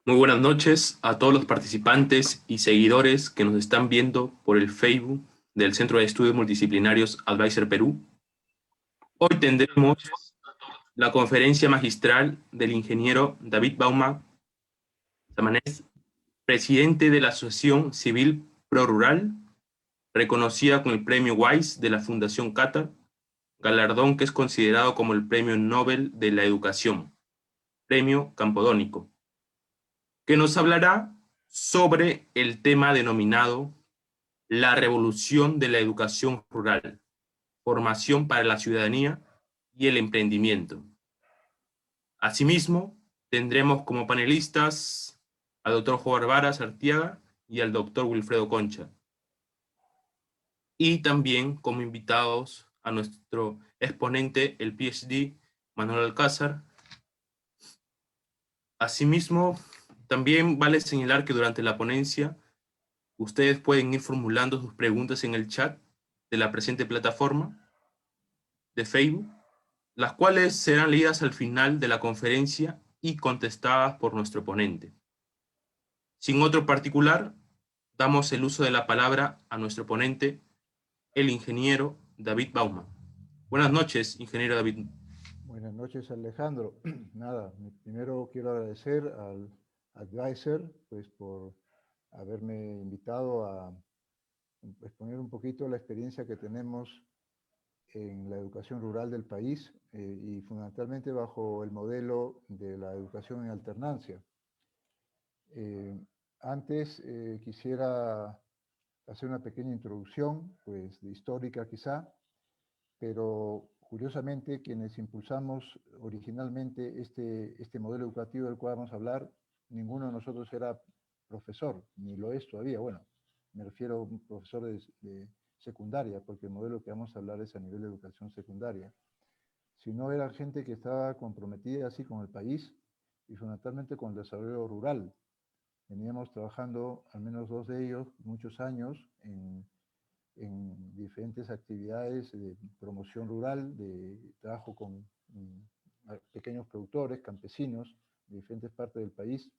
Muy buenas noches a todos los participantes y seguidores que nos están viendo por el Facebook del Centro de Estudios Multidisciplinarios Advisor Perú. Hoy tendremos la conferencia magistral del ingeniero David Baumann Samanez, presidente de la Asociación Civil ProRural, reconocida con el Premio Wise de la Fundación Qatar, galardón que es considerado como el Premio Nobel de la Educación, Premio Campodónico, que nos hablará sobre el tema denominado la revolución de la educación rural, formación para la ciudadanía y el emprendimiento. Asimismo, tendremos como panelistas al doctor Jovar Varas Artiaga y al doctor Wilfredo Concha. Y también como invitados a nuestro exponente, el PhD Manuel Alcázar. Asimismo, también vale señalar que durante la ponencia ustedes pueden ir formulando sus preguntas en el chat de la presente plataforma de Facebook, las cuales serán leídas al final de la conferencia y contestadas por nuestro ponente. Sin otro particular, damos el uso de la palabra a nuestro ponente, el ingeniero David Baumann. Buenas noches, ingeniero David. Buenas noches, Alejandro. Nada, primero quiero agradecer al advisor pues, por haberme invitado a exponer un poquito la experiencia que tenemos en la educación rural del país y fundamentalmente bajo el modelo de la educación en alternancia. Eh, Antes quisiera hacer una pequeña introducción, pues histórica quizá, pero curiosamente quienes impulsamos originalmente este modelo educativo del cual vamos a hablar, ninguno de nosotros era profesor, ni lo es todavía. Bueno, me refiero a un profesor de secundaria, porque el modelo que vamos a hablar es a nivel de educación secundaria, sino era gente que estaba comprometida así con el país y fundamentalmente con el desarrollo rural. Veníamos trabajando, al menos dos de ellos, muchos años en diferentes actividades de promoción rural, de trabajo con pequeños productores, campesinos de diferentes partes del país.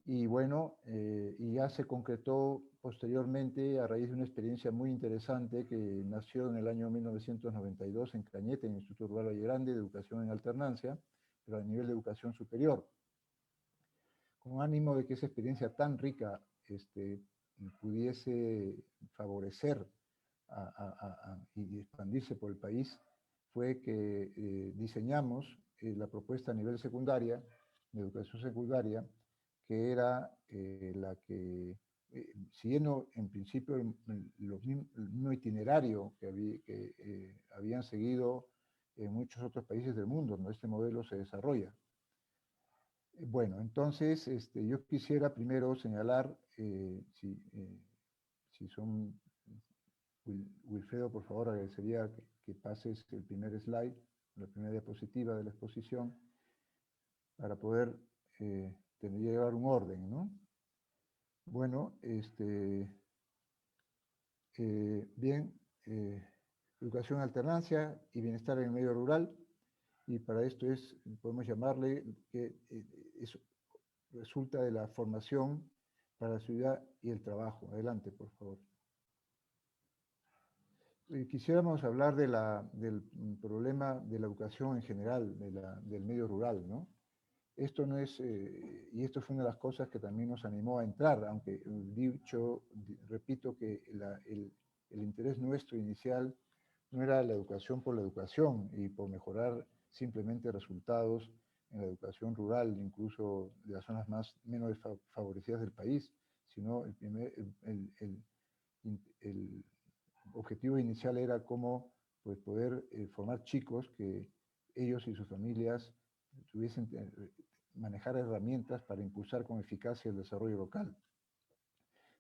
Y bueno, y ya se concretó posteriormente a raíz de una experiencia muy interesante que nació en el año 1992 en Cañete, en el Instituto Rural Valle Grande, de Educación en Alternancia, pero a nivel de educación superior. Con ánimo de que esa experiencia tan rica pudiese favorecer y expandirse por el país, fue que diseñamos la propuesta a nivel secundaria, de educación secundaria, que era la que, siguiendo en principio el mismo itinerario que habían seguido en muchos otros países del mundo, donde este modelo se desarrolla. Bueno, entonces yo quisiera primero señalar, si son, Wilfredo, por favor, agradecería que pases el primer slide, la primera diapositiva de la exposición, para poder llevar un orden, ¿no? Bueno, bien, educación alternancia y bienestar en el medio rural, y para esto podemos llamarle que eso resulta de la formación para la ciudad y el trabajo. Adelante, por favor. Quisiéramos hablar del problema de la educación en general, del medio rural, ¿no? Esto no es, y esto fue una de las cosas que también nos animó a entrar, aunque repito que el interés nuestro inicial no era la educación por la educación y por mejorar simplemente resultados en la educación rural, incluso de las zonas menos favorecidas del país, sino el objetivo inicial era cómo pues, poder formar chicos que ellos y sus familias tuviesen manejar herramientas para impulsar con eficacia el desarrollo local.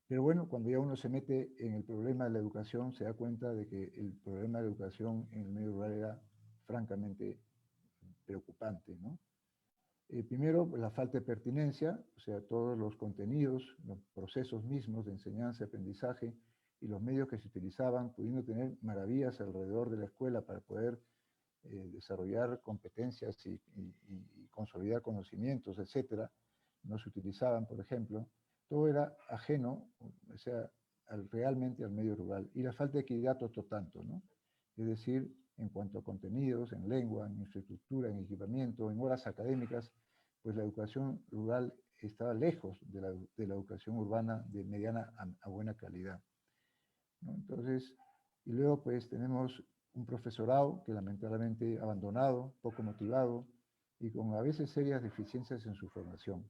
Pero bueno, cuando ya uno se mete en el problema de la educación, se da cuenta de que el problema de la educación en el medio rural era francamente preocupante, ¿no? Primero, la falta de pertinencia, o sea, todos los contenidos, los procesos mismos de enseñanza, aprendizaje y los medios que se utilizaban, pudiendo tener maravillas alrededor de la escuela para poder desarrollar competencias y consolidar conocimientos, etcétera, no se utilizaban, por ejemplo, todo era ajeno, o sea, realmente al medio rural. Y la falta de equidad otro tanto, ¿no? Es decir, en cuanto a contenidos, en lengua, en infraestructura, en equipamiento, en horas académicas, pues la educación rural estaba lejos de la educación urbana de mediana a buena calidad, ¿no? Entonces, y luego pues tenemos un profesorado que lamentablemente abandonado, poco motivado y con a veces serias deficiencias en su formación,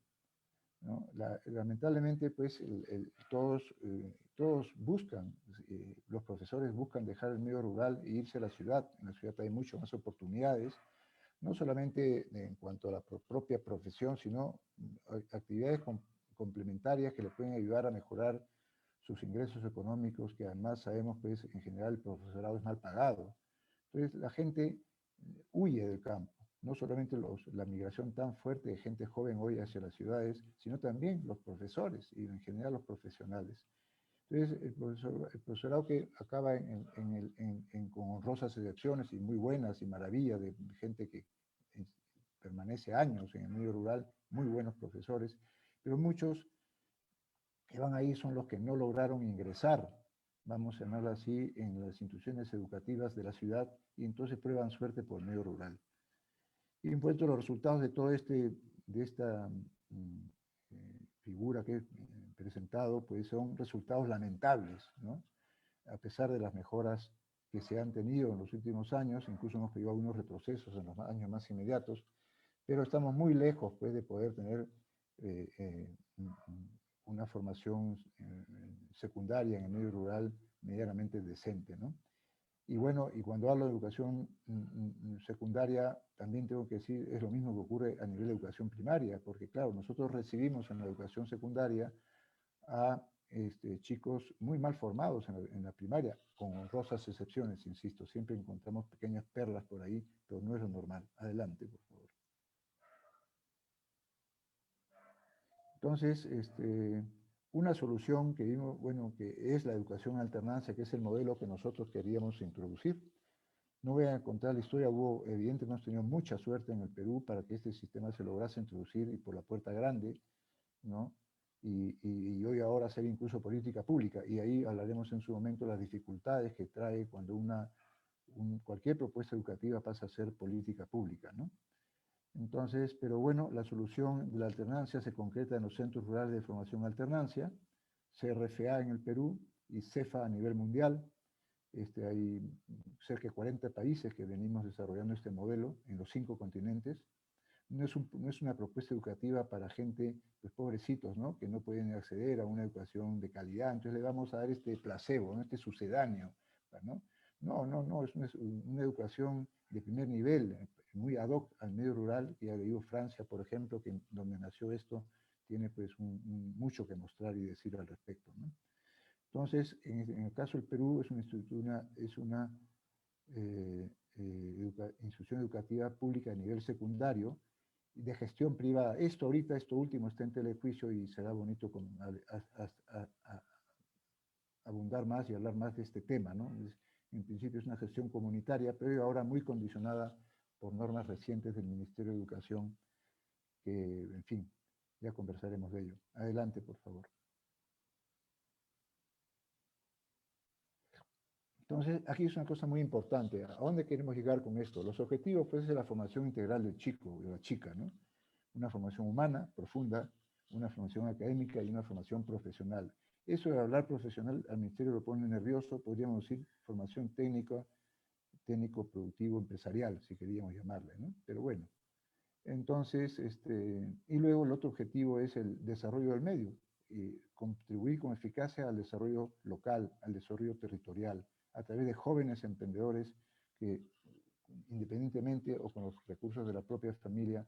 ¿no? Lamentablemente pues todos buscan, los profesores buscan dejar el medio rural e irse a la ciudad. En la ciudad hay muchas más oportunidades, no solamente en cuanto a la propia profesión, sino actividades complementarias que le pueden ayudar a mejorar sus ingresos económicos, que además sabemos pues en general el profesorado es mal pagado. Entonces la gente huye del campo, no solamente la migración tan fuerte de gente joven hoy hacia las ciudades, sino también los profesores y en general los profesionales. Entonces, el profesorado que acaba con honrosas excepciones y muy buenas y maravillas de gente que permanece años en el medio rural, muy buenos profesores, pero muchos que van ahí son los que no lograron ingresar, vamos a llamarlo así, en las instituciones educativas de la ciudad y entonces prueban suerte por el medio rural. Y en cuanto a los resultados de todo de esta figura que he presentado, pues son resultados lamentables, ¿no? A pesar de las mejoras que se han tenido en los últimos años, incluso hemos pedido algunos retrocesos en los años más inmediatos, pero estamos muy lejos pues, de poder tener una formación secundaria en el medio rural medianamente decente, ¿no? Y bueno, y cuando hablo de educación secundaria, también tengo que decir, es lo mismo que ocurre a nivel de educación primaria, porque claro, nosotros recibimos en la educación secundaria a chicos muy mal formados en la primaria, con honrosas excepciones, insisto, siempre encontramos pequeñas perlas por ahí, pero no es lo normal. Adelante, por favor. Entonces, una solución que vimos, bueno, que es la educación en alternancia, que es el modelo que nosotros queríamos introducir. No voy a contar la historia, evidentemente hemos tenido mucha suerte en el Perú para que este sistema se lograse introducir y por la puerta grande, ¿no? Y hoy ahora ser incluso política pública, y ahí hablaremos en su momento de las dificultades que trae cuando cualquier propuesta educativa pasa a ser política pública, ¿no? Entonces, pero bueno, la solución de la alternancia se concreta en los centros rurales de formación alternancia, CRFA en el Perú y CEFA a nivel mundial. Hay cerca de 40 países que venimos desarrollando este modelo en los 5 continentes. No es una propuesta educativa para gente, pues pobrecitos, ¿no? Que no pueden acceder a una educación de calidad. Entonces le vamos a dar este placebo, ¿no? Este sucedáneo, ¿no? No, es una educación de primer nivel, muy ad hoc al medio rural. Ya le digo, Francia, por ejemplo, que donde nació esto, tiene pues mucho que mostrar y decir al respecto, ¿no? Entonces, en el caso del Perú, es una institución educativa pública de nivel secundario de gestión privada. Esto último está en telejuicio y será bonito abundar más y hablar más de este tema, ¿no? En principio es una gestión comunitaria, pero ahora muy condicionada por normas recientes del Ministerio de Educación, que, en fin, ya conversaremos de ello. Adelante, por favor. Entonces, aquí es una cosa muy importante. ¿A dónde queremos llegar con esto? Los objetivos, pues, es la formación integral del chico, de la chica, ¿no? Una formación humana, profunda, una formación académica y una formación profesional. Eso de hablar profesional al Ministerio lo pone nervioso, podríamos decir formación técnico, productivo, empresarial, si queríamos llamarle, ¿no? Pero bueno. Entonces, y luego el otro objetivo es el desarrollo del medio, y contribuir con eficacia al desarrollo local, al desarrollo territorial, a través de jóvenes emprendedores que independientemente o con los recursos de la propia familia,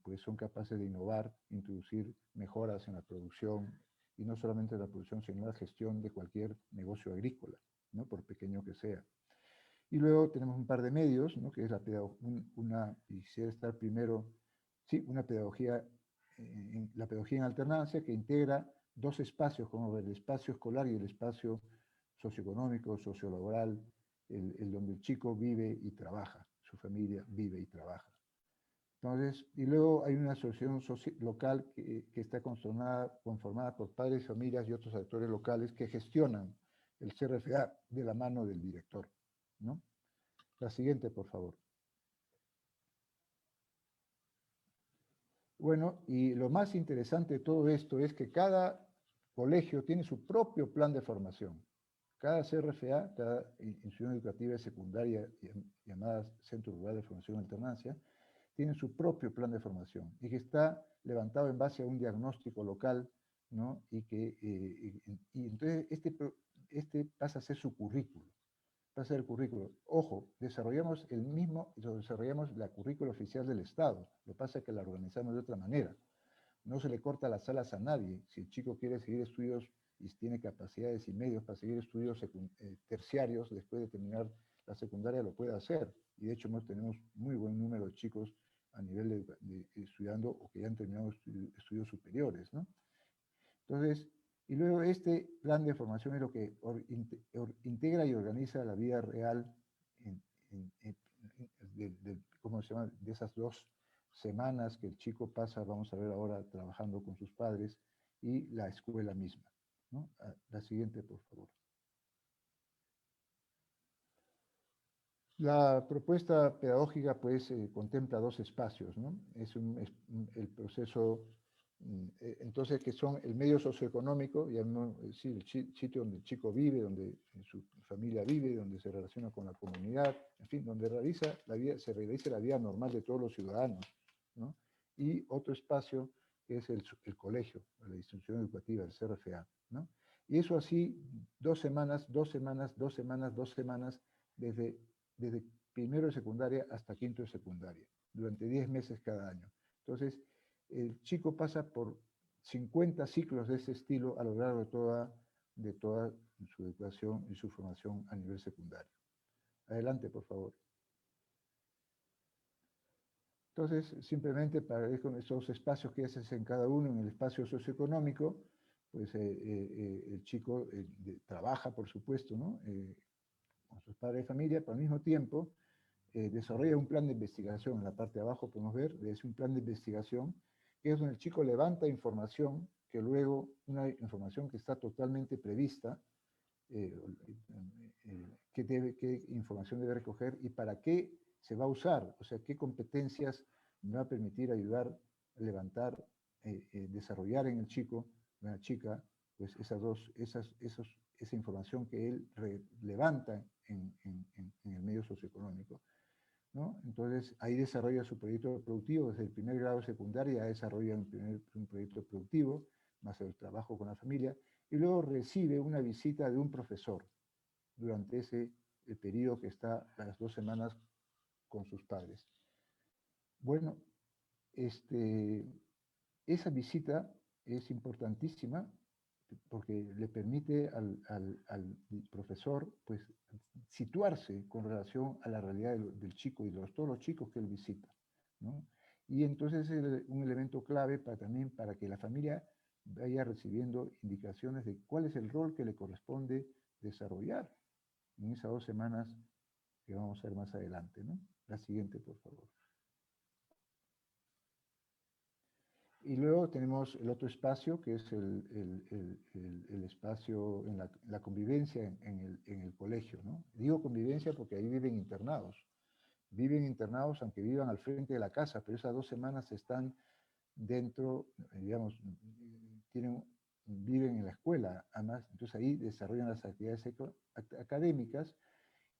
pues son capaces de innovar, introducir mejoras en la producción, y no solamente en la producción, sino en la gestión de cualquier negocio agrícola, ¿no? Por pequeño que sea. Y luego tenemos un par de medios, ¿no? Que es y quisiera estar primero, sí, la pedagogía en alternancia que integra dos espacios, como el espacio escolar y el espacio socioeconómico, sociolaboral, donde el chico vive y trabaja, su familia vive y trabaja. Entonces, y luego hay una asociación local que está conformada por padres, familias y otros actores locales que gestionan el CRFA de la mano del director, ¿no? La siguiente, por favor. Bueno, y lo más interesante de todo esto es que cada colegio tiene su propio plan de formación. Cada CRFA, cada institución educativa secundaria llamada Centro Rural de Formación y Alternancia, tiene su propio plan de formación y que está levantado en base a un diagnóstico local, ¿no? Y entonces este pasa a ser su currículo. Pasa a ser el currículo. Ojo, desarrollamos la currícula oficial del Estado. Lo que pasa es que la organizamos de otra manera. No se le corta las alas a nadie. Si el chico quiere seguir estudios y tiene capacidades y medios para seguir estudios terciarios después de terminar la secundaria, lo puede hacer. Y de hecho tenemos muy buen número de chicos a nivel de estudiando o que ya han terminado estudios superiores, ¿no? Entonces, y luego este plan de formación es lo que integra y organiza la vida real ¿cómo se llama? De esas 2 semanas que el chico pasa, vamos a ver ahora, trabajando con sus padres y la escuela misma, ¿no? La siguiente, por favor. La propuesta pedagógica, pues, contempla 2 espacios, ¿no? El proceso, entonces, que son el medio socioeconómico, es decir, el sitio donde el chico vive, donde su familia vive, donde se relaciona con la comunidad, en fin, donde se realiza la vida normal de todos los ciudadanos, ¿no? Y otro espacio que es el colegio, la institución educativa, el CRFA, ¿no? Y eso así, 2 semanas, 2 semanas, 2 semanas, 2 semanas, desde primero de secundaria hasta quinto de secundaria, durante 10 meses cada año. Entonces, el chico pasa por 50 ciclos de ese estilo a lo largo de toda su educación y su formación a nivel secundario. Adelante, por favor. Entonces, simplemente para ver con esos espacios que haces en cada uno, en el espacio socioeconómico, pues el chico trabaja, por supuesto, ¿no? Con sus padres de familia, pero al mismo tiempo desarrolla un plan de investigación. En la parte de abajo podemos ver, es un plan de investigación, que es donde el chico levanta información, que luego, una información que está totalmente prevista, qué información debe recoger y para qué se va a usar, o sea, qué competencias me va a permitir ayudar a levantar, desarrollar en el chico, en la chica, pues esa información que él levanta en el medio socioeconómico, ¿no? Entonces, ahí desarrolla su proyecto productivo, desde el primer grado de secundaria desarrolla un proyecto productivo, más el trabajo con la familia, y luego recibe una visita de un profesor durante el periodo que está las 2 semanas con sus padres. Bueno, esa visita es importantísima porque le permite al profesor, pues, situarse con relación a la realidad del chico y de todos los chicos que él visita, ¿no? Y entonces es un elemento clave también para que la familia vaya recibiendo indicaciones de cuál es el rol que le corresponde desarrollar en esas 2 semanas que vamos a ver más adelante, ¿no? La siguiente, por favor. Y luego tenemos el otro espacio, que es el espacio en la convivencia en el colegio, ¿no? Digo convivencia porque ahí viven internados. Viven internados aunque vivan al frente de la casa, pero esas 2 semanas están dentro, digamos, viven en la escuela, además, entonces ahí desarrollan las actividades académicas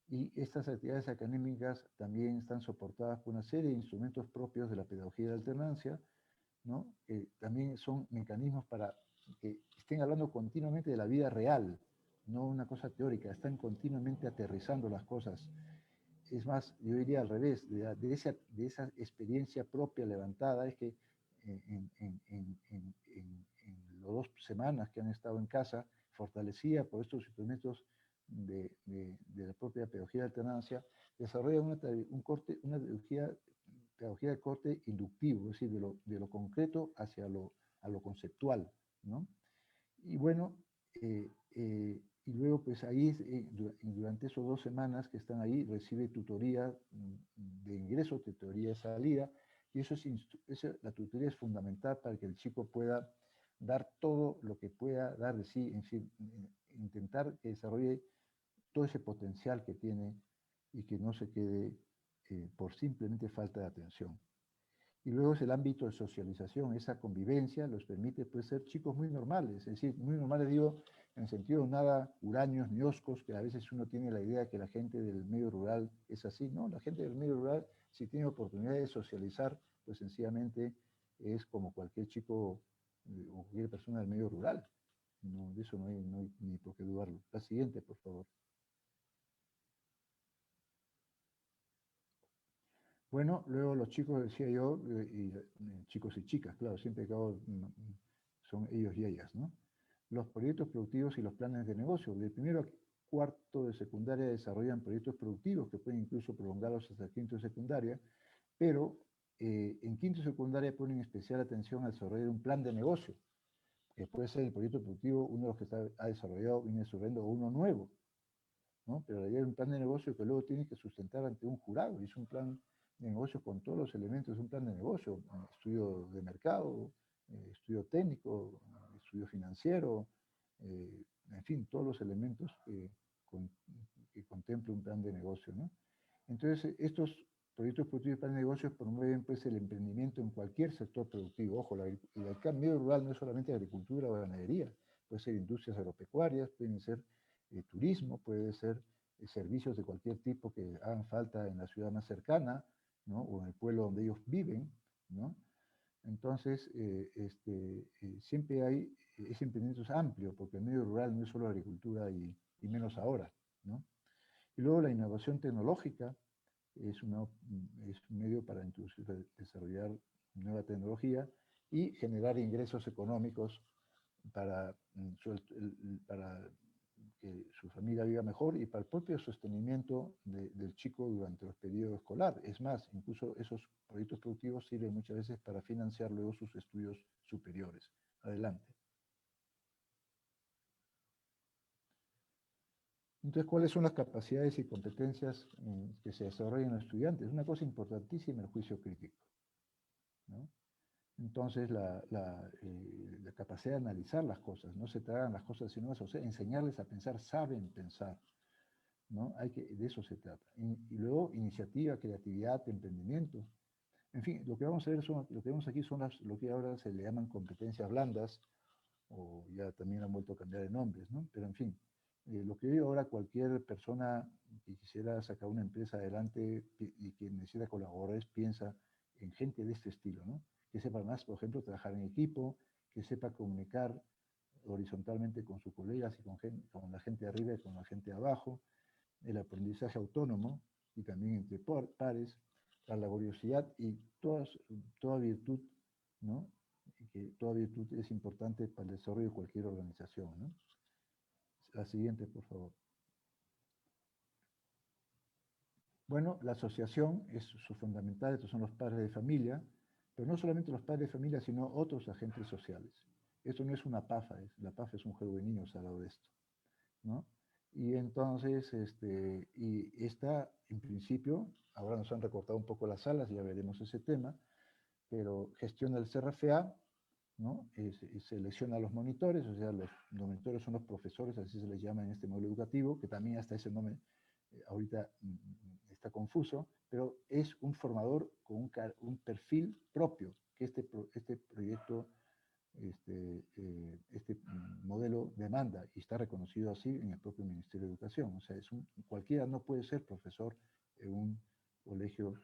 y estas actividades académicas también están soportadas por una serie de instrumentos propios de la pedagogía de alternancia, ¿no? También son mecanismos para que estén hablando continuamente de la vida real, no una cosa teórica, están continuamente aterrizando las cosas. Es más, yo diría al revés, de esa experiencia propia levantada, es que en las 2 semanas que han estado en casa, fortalecida por estos instrumentos de la propia pedagogía de alternancia, desarrolla una pedagogía de corte inductivo, es decir, de lo concreto hacia a lo conceptual, ¿no? Y bueno, y luego pues ahí, durante esas 2 semanas que están ahí, recibe tutoría de ingreso, tutoría de salida, Y la tutoría es fundamental para que el chico pueda dar todo lo que pueda dar de sí, en fin, intentar que desarrolle todo ese potencial que tiene y que no se quede por simplemente falta de atención. Y luego es el ámbito de socialización, esa convivencia los permite pues, ser chicos muy normales, es decir, muy normales digo, en el sentido nada huraños ni oscos, que a veces uno tiene la idea que la gente del medio rural es así, ¿no? La gente del medio rural, si tiene oportunidad de socializar, pues sencillamente es como cualquier chico o cualquier persona del medio rural. No, de eso no hay ni por qué dudarlo. La siguiente, por favor. Bueno, luego los chicos, decía yo, chicos y chicas, claro, siempre acabo, son ellos y ellas, ¿no? Los proyectos productivos y los planes de negocio. De primero a cuarto de secundaria desarrollan proyectos productivos que pueden incluso prolongarlos hasta quinto de secundaria, pero en quinto de secundaria ponen especial atención al desarrollar un plan de negocio, que puede ser el proyecto productivo, uno de los que ha desarrollado, viene desarrollando, o uno nuevo, ¿no? Pero hay un plan de negocio que luego tiene que sustentar ante un jurado, y es un plan de negocio con todos los elementos, es un plan de negocio, estudio de mercado, estudio técnico, estudio financiero, en fin, todos los elementos que contempla un plan de negocio, ¿no? Entonces, estos proyectos productivos y plan de negocios promueven pues, el emprendimiento en cualquier sector productivo. Ojo, el medio rural no es solamente agricultura o ganadería, puede ser industrias agropecuarias, pueden ser turismo, puede ser servicios de cualquier tipo que hagan falta en la ciudad más cercana, ¿no? O en el pueblo donde ellos viven, ¿no? Entonces, siempre hay, ese emprendimiento es amplio, porque el medio rural no es solo agricultura y menos ahora, ¿no? Y luego la innovación tecnológica es un medio para desarrollar nueva tecnología y generar ingresos económicos para, para que su familia viva mejor y para el propio sostenimiento del chico durante los periodos escolar. Es más, incluso esos proyectos productivos sirven muchas veces para financiar luego sus estudios superiores. Adelante. Entonces, ¿cuáles son las capacidades y competencias que se desarrollan en los estudiantes? Una cosa importantísima, el juicio crítico, ¿no? Entonces, la capacidad de analizar las cosas, no se tragan las cosas, sino o sea, enseñarles a pensar, saben pensar, ¿no? De eso se trata. Y luego, iniciativa, creatividad, emprendimiento. En fin, lo que vamos a ver lo que vemos aquí son lo que ahora se le llaman competencias blandas, o ya también han vuelto a cambiar de nombres, ¿no? Pero en fin, lo que digo ahora, cualquier persona que quisiera sacar una empresa adelante y que necesita colaboradores, piensa en gente de este estilo, ¿no? Que sepa más, por ejemplo, trabajar en equipo, que sepa comunicar horizontalmente con sus colegas y con la gente de arriba y con la gente de abajo, el aprendizaje autónomo y también entre pares, la laboriosidad y toda virtud, ¿no? Que toda virtud es importante para el desarrollo de cualquier organización, ¿no? La siguiente, por favor. Bueno, la asociación es su fundamental, estos son los padres de familia, pero no solamente los padres de familia, sino otros agentes sociales. Esto no es una PAFA, la PAFA es un juego de niños al lado de esto, ¿no? Y entonces, y esta, en principio, ahora nos han recortado un poco las salas, ya veremos ese tema, pero gestiona el CRFA, ¿no? Selecciona a los monitores, o sea, los monitores son los profesores, así se les llama en este modelo educativo, que también hasta ese nombre ahorita está confuso, pero es un formador con un perfil propio que este proyecto, este modelo demanda y está reconocido así en el propio Ministerio de Educación. O sea, cualquiera no puede ser profesor en un colegio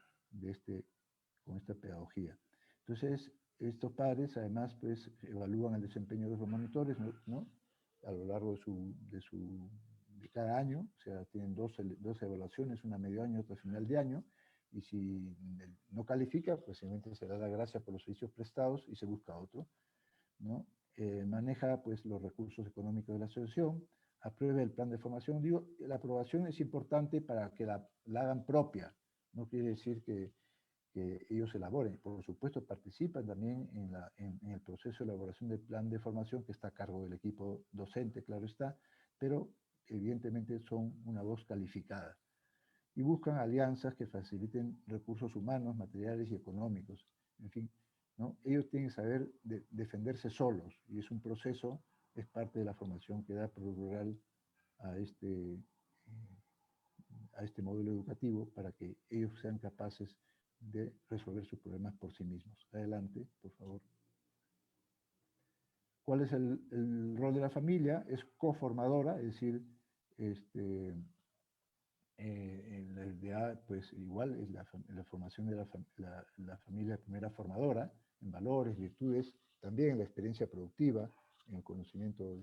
con esta pedagogía. Entonces, estos padres además pues evalúan el desempeño de los monitores, ¿no? A lo largo de cada año, o sea, tienen dos evaluaciones, una medio año y otra final de año, y si no califica, pues simplemente se le da la gracia por los servicios prestados y se busca otro, ¿no? Maneja pues los recursos económicos de la asociación, aprueba el plan de formación. Digo, la aprobación es importante para que la hagan propia, no quiere decir que ellos elaboren. Por supuesto, participan también en el proceso de elaboración del plan de formación que está a cargo del equipo docente, claro está, pero evidentemente son una voz calificada. Y buscan alianzas que faciliten recursos humanos, materiales y económicos. en fin, ¿no? Ellos tienen que saber defenderse solos, y es un proceso, es parte de la formación que da Rural a este modelo educativo para que ellos sean capaces de resolver sus problemas por sí mismos. Adelante, por favor. ¿Cuál es el rol de la familia? Es coformadora, es decir, la idea, pues igual es la formación de la familia primera formadora en valores, virtudes, también en la experiencia productiva, en el conocimiento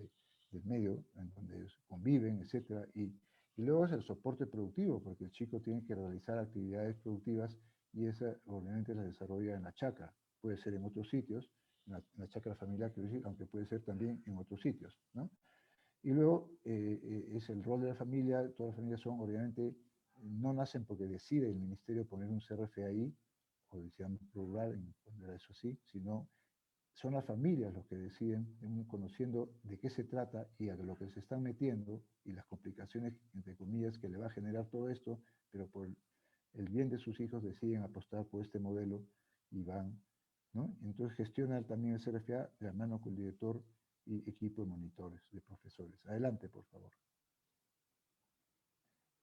del medio en donde conviven, etc. Y luego es el soporte productivo, porque el chico tiene que realizar actividades productivas y esa obviamente la desarrolla en la chacra. Puede ser en otros sitios, en la chacra familiar, quiero decir, aunque puede ser también en otros sitios, ¿no? Y luego es el rol de la familia. Todas las familias son, obviamente, no nacen porque decide el ministerio poner un CRF ahí, o decíamos plural, cuando era eso así, sino son las familias los que deciden, conociendo de qué se trata y a lo que se están metiendo y las complicaciones, entre comillas, que le va a generar todo esto, pero por el bien de sus hijos deciden apostar por este modelo y van, ¿no? Entonces gestionan también el CRFA de la mano con el director y equipo de monitores, de profesores. Adelante, por favor.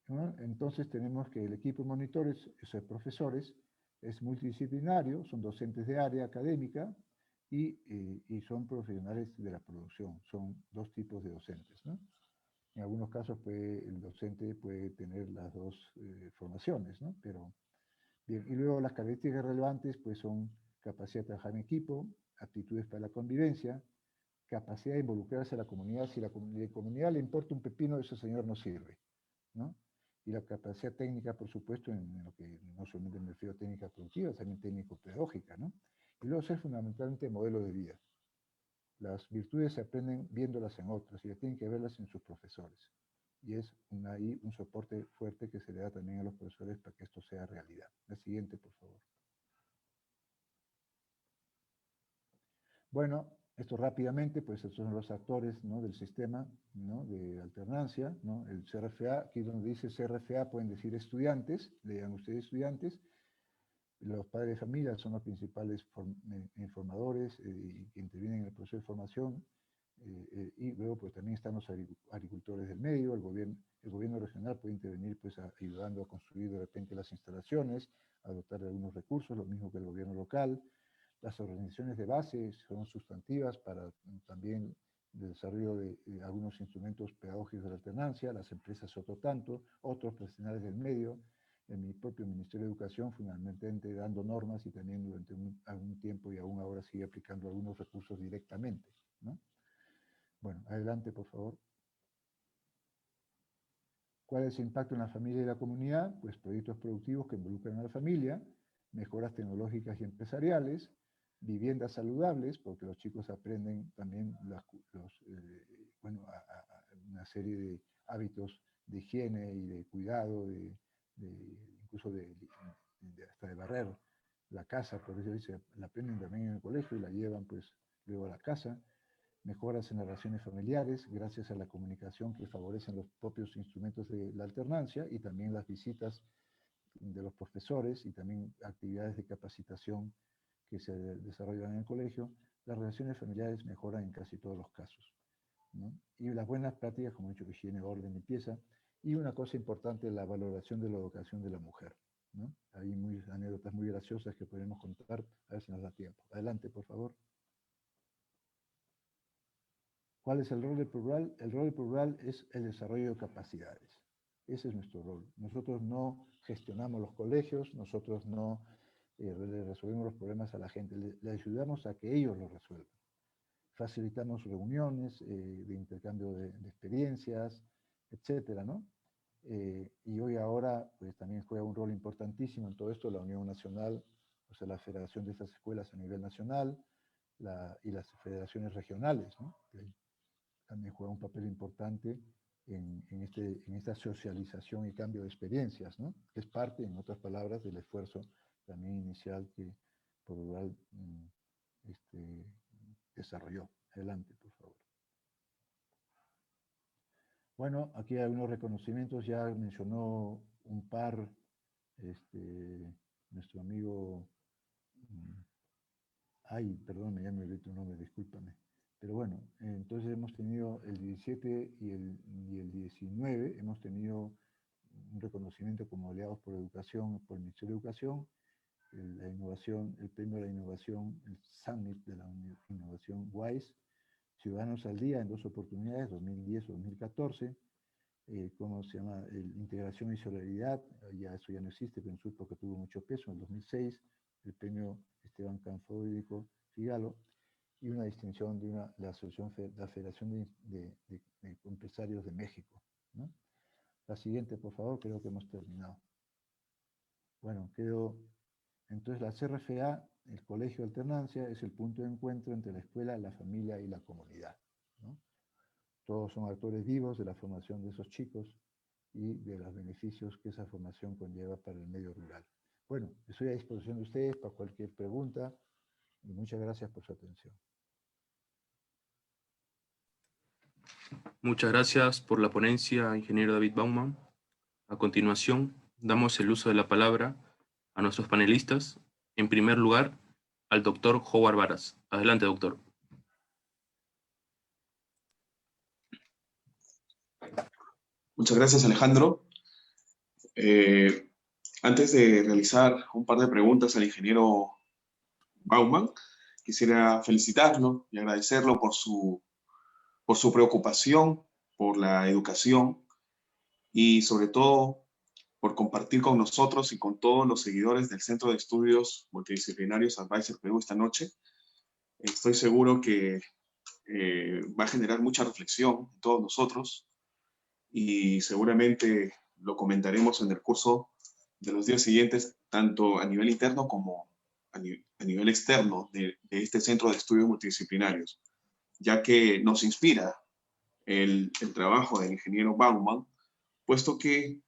¿No? Entonces tenemos que el equipo de monitores, o sea, profesores, es multidisciplinario, son docentes de área académica y son profesionales de la producción. Son dos tipos de docentes, ¿no? En algunos casos el docente puede tener las dos formaciones, ¿no? Pero, bien, y luego las características relevantes pues son capacidad de trabajar en equipo, aptitudes para la convivencia, capacidad de involucrarse a la comunidad. Si la comunidad le importa un pepino, ese señor no sirve, ¿no? Y la capacidad técnica, por supuesto, en lo que no solamente me refiero a técnica productiva, también técnico-pedagógica, ¿no? Y luego ser fundamentalmente modelo de vida. Las virtudes se aprenden viéndolas en otros y tienen que verlas en sus profesores. Y es ahí un soporte fuerte que se le da también a los profesores para que esto sea realidad. La siguiente, por favor. Bueno, esto rápidamente, pues estos son los actores, ¿no?, del sistema, ¿no?, de alternancia, ¿no? El CRFA, aquí donde dice CRFA pueden decir estudiantes, lean ustedes estudiantes. Los padres de familia son los principales informadores que intervienen en el proceso de formación, y luego pues también están los agricultores del medio. El gobierno regional puede intervenir pues ayudando a construir de repente las instalaciones, a dotar de algunos recursos, lo mismo que el gobierno local. Las organizaciones de base son sustantivas para también el desarrollo de algunos instrumentos pedagógicos de la alternancia. Las empresas otro tanto, otros profesionales del medio, en mi propio Ministerio de Educación, fundamentalmente dando normas y también durante algún tiempo y aún ahora sigue aplicando algunos recursos directamente, ¿no? Bueno, adelante, por favor. ¿Cuál es el impacto en la familia y la comunidad? Pues proyectos productivos que involucran a la familia, mejoras tecnológicas y empresariales, viviendas saludables, porque los chicos aprenden también una serie de hábitos de higiene y de cuidado, incluso hasta de barrer la casa, por eso dice, la aprenden también en el colegio y la llevan pues luego a la casa. Mejoras en las relaciones familiares gracias a la comunicación que favorecen los propios instrumentos de la alternancia y también las visitas de los profesores y también actividades de capacitación que se desarrollan en el colegio. Las relaciones familiares mejoran en casi todos los casos, ¿no? Y las buenas prácticas, como he dicho, higiene, orden, limpieza. Y una cosa importante, la valoración de la educación de la mujer, ¿no? Hay anécdotas muy graciosas que podemos contar, a ver si nos da tiempo. Adelante, por favor. ¿Cuál es el rol del plural? El rol del plural es el desarrollo de capacidades. Ese es nuestro rol. Nosotros no gestionamos los colegios, nosotros no le resolvemos los problemas a la gente, le ayudamos a que ellos los resuelvan. Facilitamos reuniones de intercambio de experiencias, etcétera, ¿no? Y hoy ahora pues también juega un rol importantísimo en todo esto la Unión Nacional, o sea, la federación de estas escuelas a nivel nacional, y las federaciones regionales, ¿no? Que también juega un papel importante en esta socialización y cambio de experiencias, ¿no? Que es parte, en otras palabras, del esfuerzo también inicial que Rural desarrolló. Adelante, por favor. Bueno, aquí hay algunos reconocimientos, ya mencionó un par nuestro amigo Ay, perdón, ya me olvidé tu nombre, discúlpame. Pero bueno, entonces hemos tenido el 17 y el 19, hemos tenido un reconocimiento como aliados por educación, por el Ministerio de Educación, la innovación, el premio a la innovación, el Summit de la Innovación WISE, Ciudadanos al Día en 2 oportunidades, 2010-2014, ¿cómo se llama? Integración y Solidaridad, ya eso ya no existe, pero en su época tuvo mucho peso, en el 2006, el premio Esteban Canfódico Figalo, y una distinción de la Asociación, la Federación de Empresarios de México, ¿no? La siguiente, por favor, creo que hemos terminado. Bueno, entonces la CRFA, el Colegio de Alternancia, es el punto de encuentro entre la escuela, la familia y la comunidad, ¿no? Todos son actores vivos de la formación de esos chicos y de los beneficios que esa formación conlleva para el medio rural. Bueno, estoy a disposición de ustedes para cualquier pregunta y muchas gracias por su atención. Muchas gracias por la ponencia, ingeniero David Baumann. A continuación, damos el uso de la palabra a nuestros panelistas. En primer lugar, al doctor Howard Varas. Adelante, doctor. Muchas gracias, Alejandro. Antes de realizar un par de preguntas al ingeniero Baumann, quisiera felicitarlo y agradecerlo por su preocupación por la educación y sobre todo por compartir con nosotros y con todos los seguidores del Centro de Estudios Multidisciplinarios Advisor Perú esta noche. Estoy seguro que va a generar mucha reflexión en todos nosotros y seguramente lo comentaremos en el curso de los días siguientes, tanto a nivel interno como a nivel externo de este Centro de Estudios Multidisciplinarios, ya que nos inspira el trabajo del ingeniero Baumann, puesto que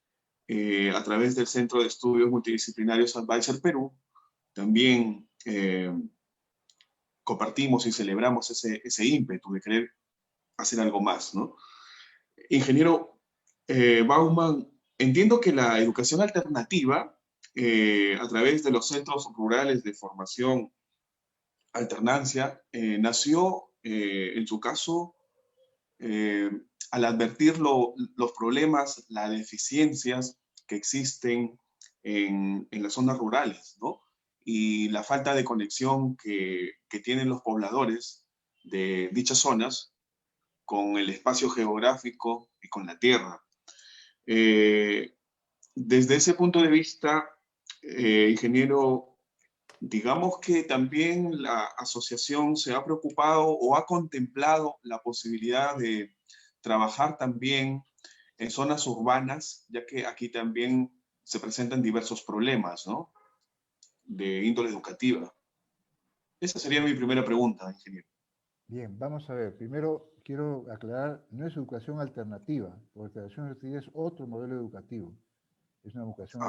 a través del Centro de Estudios Multidisciplinarios Advisor Perú, también compartimos y celebramos ese ímpetu de querer hacer algo más, ¿no? Ingeniero Baumann, entiendo que la educación alternativa, a través de los centros rurales de formación alternancia, nació, en su caso, al advertir los problemas, las deficiencias que existen en las zonas rurales, ¿no? Y la falta de conexión que tienen los pobladores de dichas zonas con el espacio geográfico y con la tierra. Desde ese punto de vista, ingeniero, digamos que también la asociación se ha preocupado o ha contemplado la posibilidad de trabajar también en zonas urbanas, ya que aquí también se presentan diversos problemas, ¿no? De índole educativa. Esa sería mi primera pregunta, ingeniero. Bien, vamos a ver. Primero quiero aclarar, no es educación alternativa, porque la educación alternativa es otro modelo educativo. Es una educación,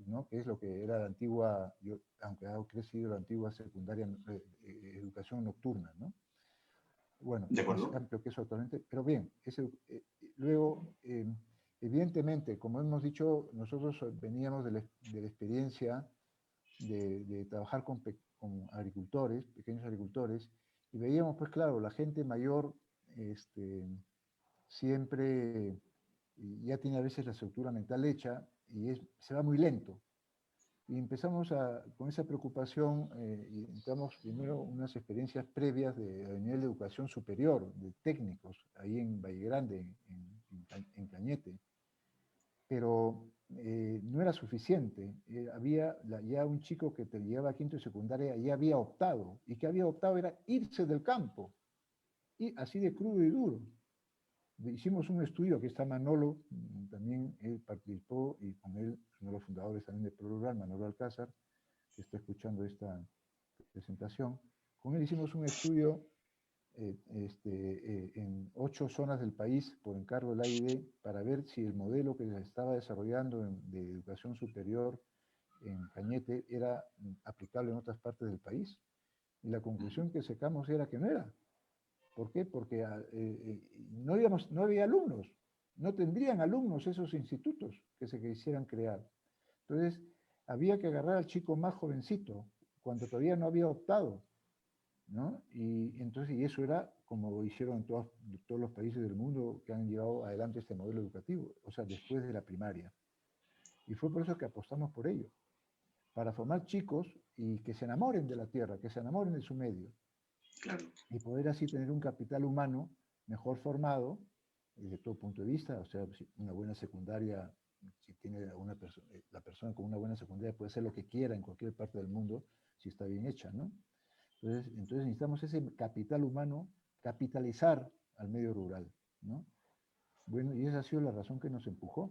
¿no? Que es lo que era la antigua, aunque ha crecido la antigua secundaria, educación nocturna, ¿no? Bueno, ¿De es más acuerdo? amplio que eso actualmente, pero bien, luego, evidentemente, como hemos dicho, nosotros veníamos de la experiencia de trabajar con agricultores, pequeños agricultores, y veíamos, pues claro, la gente mayor siempre ya tiene a veces la estructura mental hecha y se va muy lento. Y empezamos con esa preocupación y entramos primero unas experiencias previas de nivel de educación superior, de técnicos, ahí en Valle Grande, en Cañete. Pero no era suficiente. Había ya un chico que te llevaba a quinto y secundaria, ya había optado. Y que había optado era irse del campo. Y así de crudo y duro. Hicimos un estudio, aquí está Manolo, también él participó, y con él, uno de los fundadores también de ProRural, Manolo Alcázar, que está escuchando esta presentación. Con él hicimos un estudio en 8 zonas del país por encargo del AID para ver si el modelo que se estaba desarrollando de educación superior en Cañete era aplicable en otras partes del país. Y la conclusión que sacamos era que no era. ¿Por qué? Porque no había alumnos, no tendrían alumnos esos institutos que se quisieran crear. Entonces, había que agarrar al chico más jovencito, cuando todavía no había optado, ¿no? Y entonces, y eso era como hicieron en todos los países del mundo que han llevado adelante este modelo educativo, o sea, después de la primaria. Y fue por eso que apostamos por ello, para formar chicos y que se enamoren de la tierra, que se enamoren de su medio. Claro. Y poder así tener un capital humano mejor formado desde todo punto de vista, o sea, una buena secundaria, si tiene una la persona con una buena secundaria puede hacer lo que quiera en cualquier parte del mundo si está bien hecha, ¿no? Entonces necesitamos ese capital humano, capitalizar al medio rural, ¿no? Bueno, y esa ha sido la razón que nos empujó.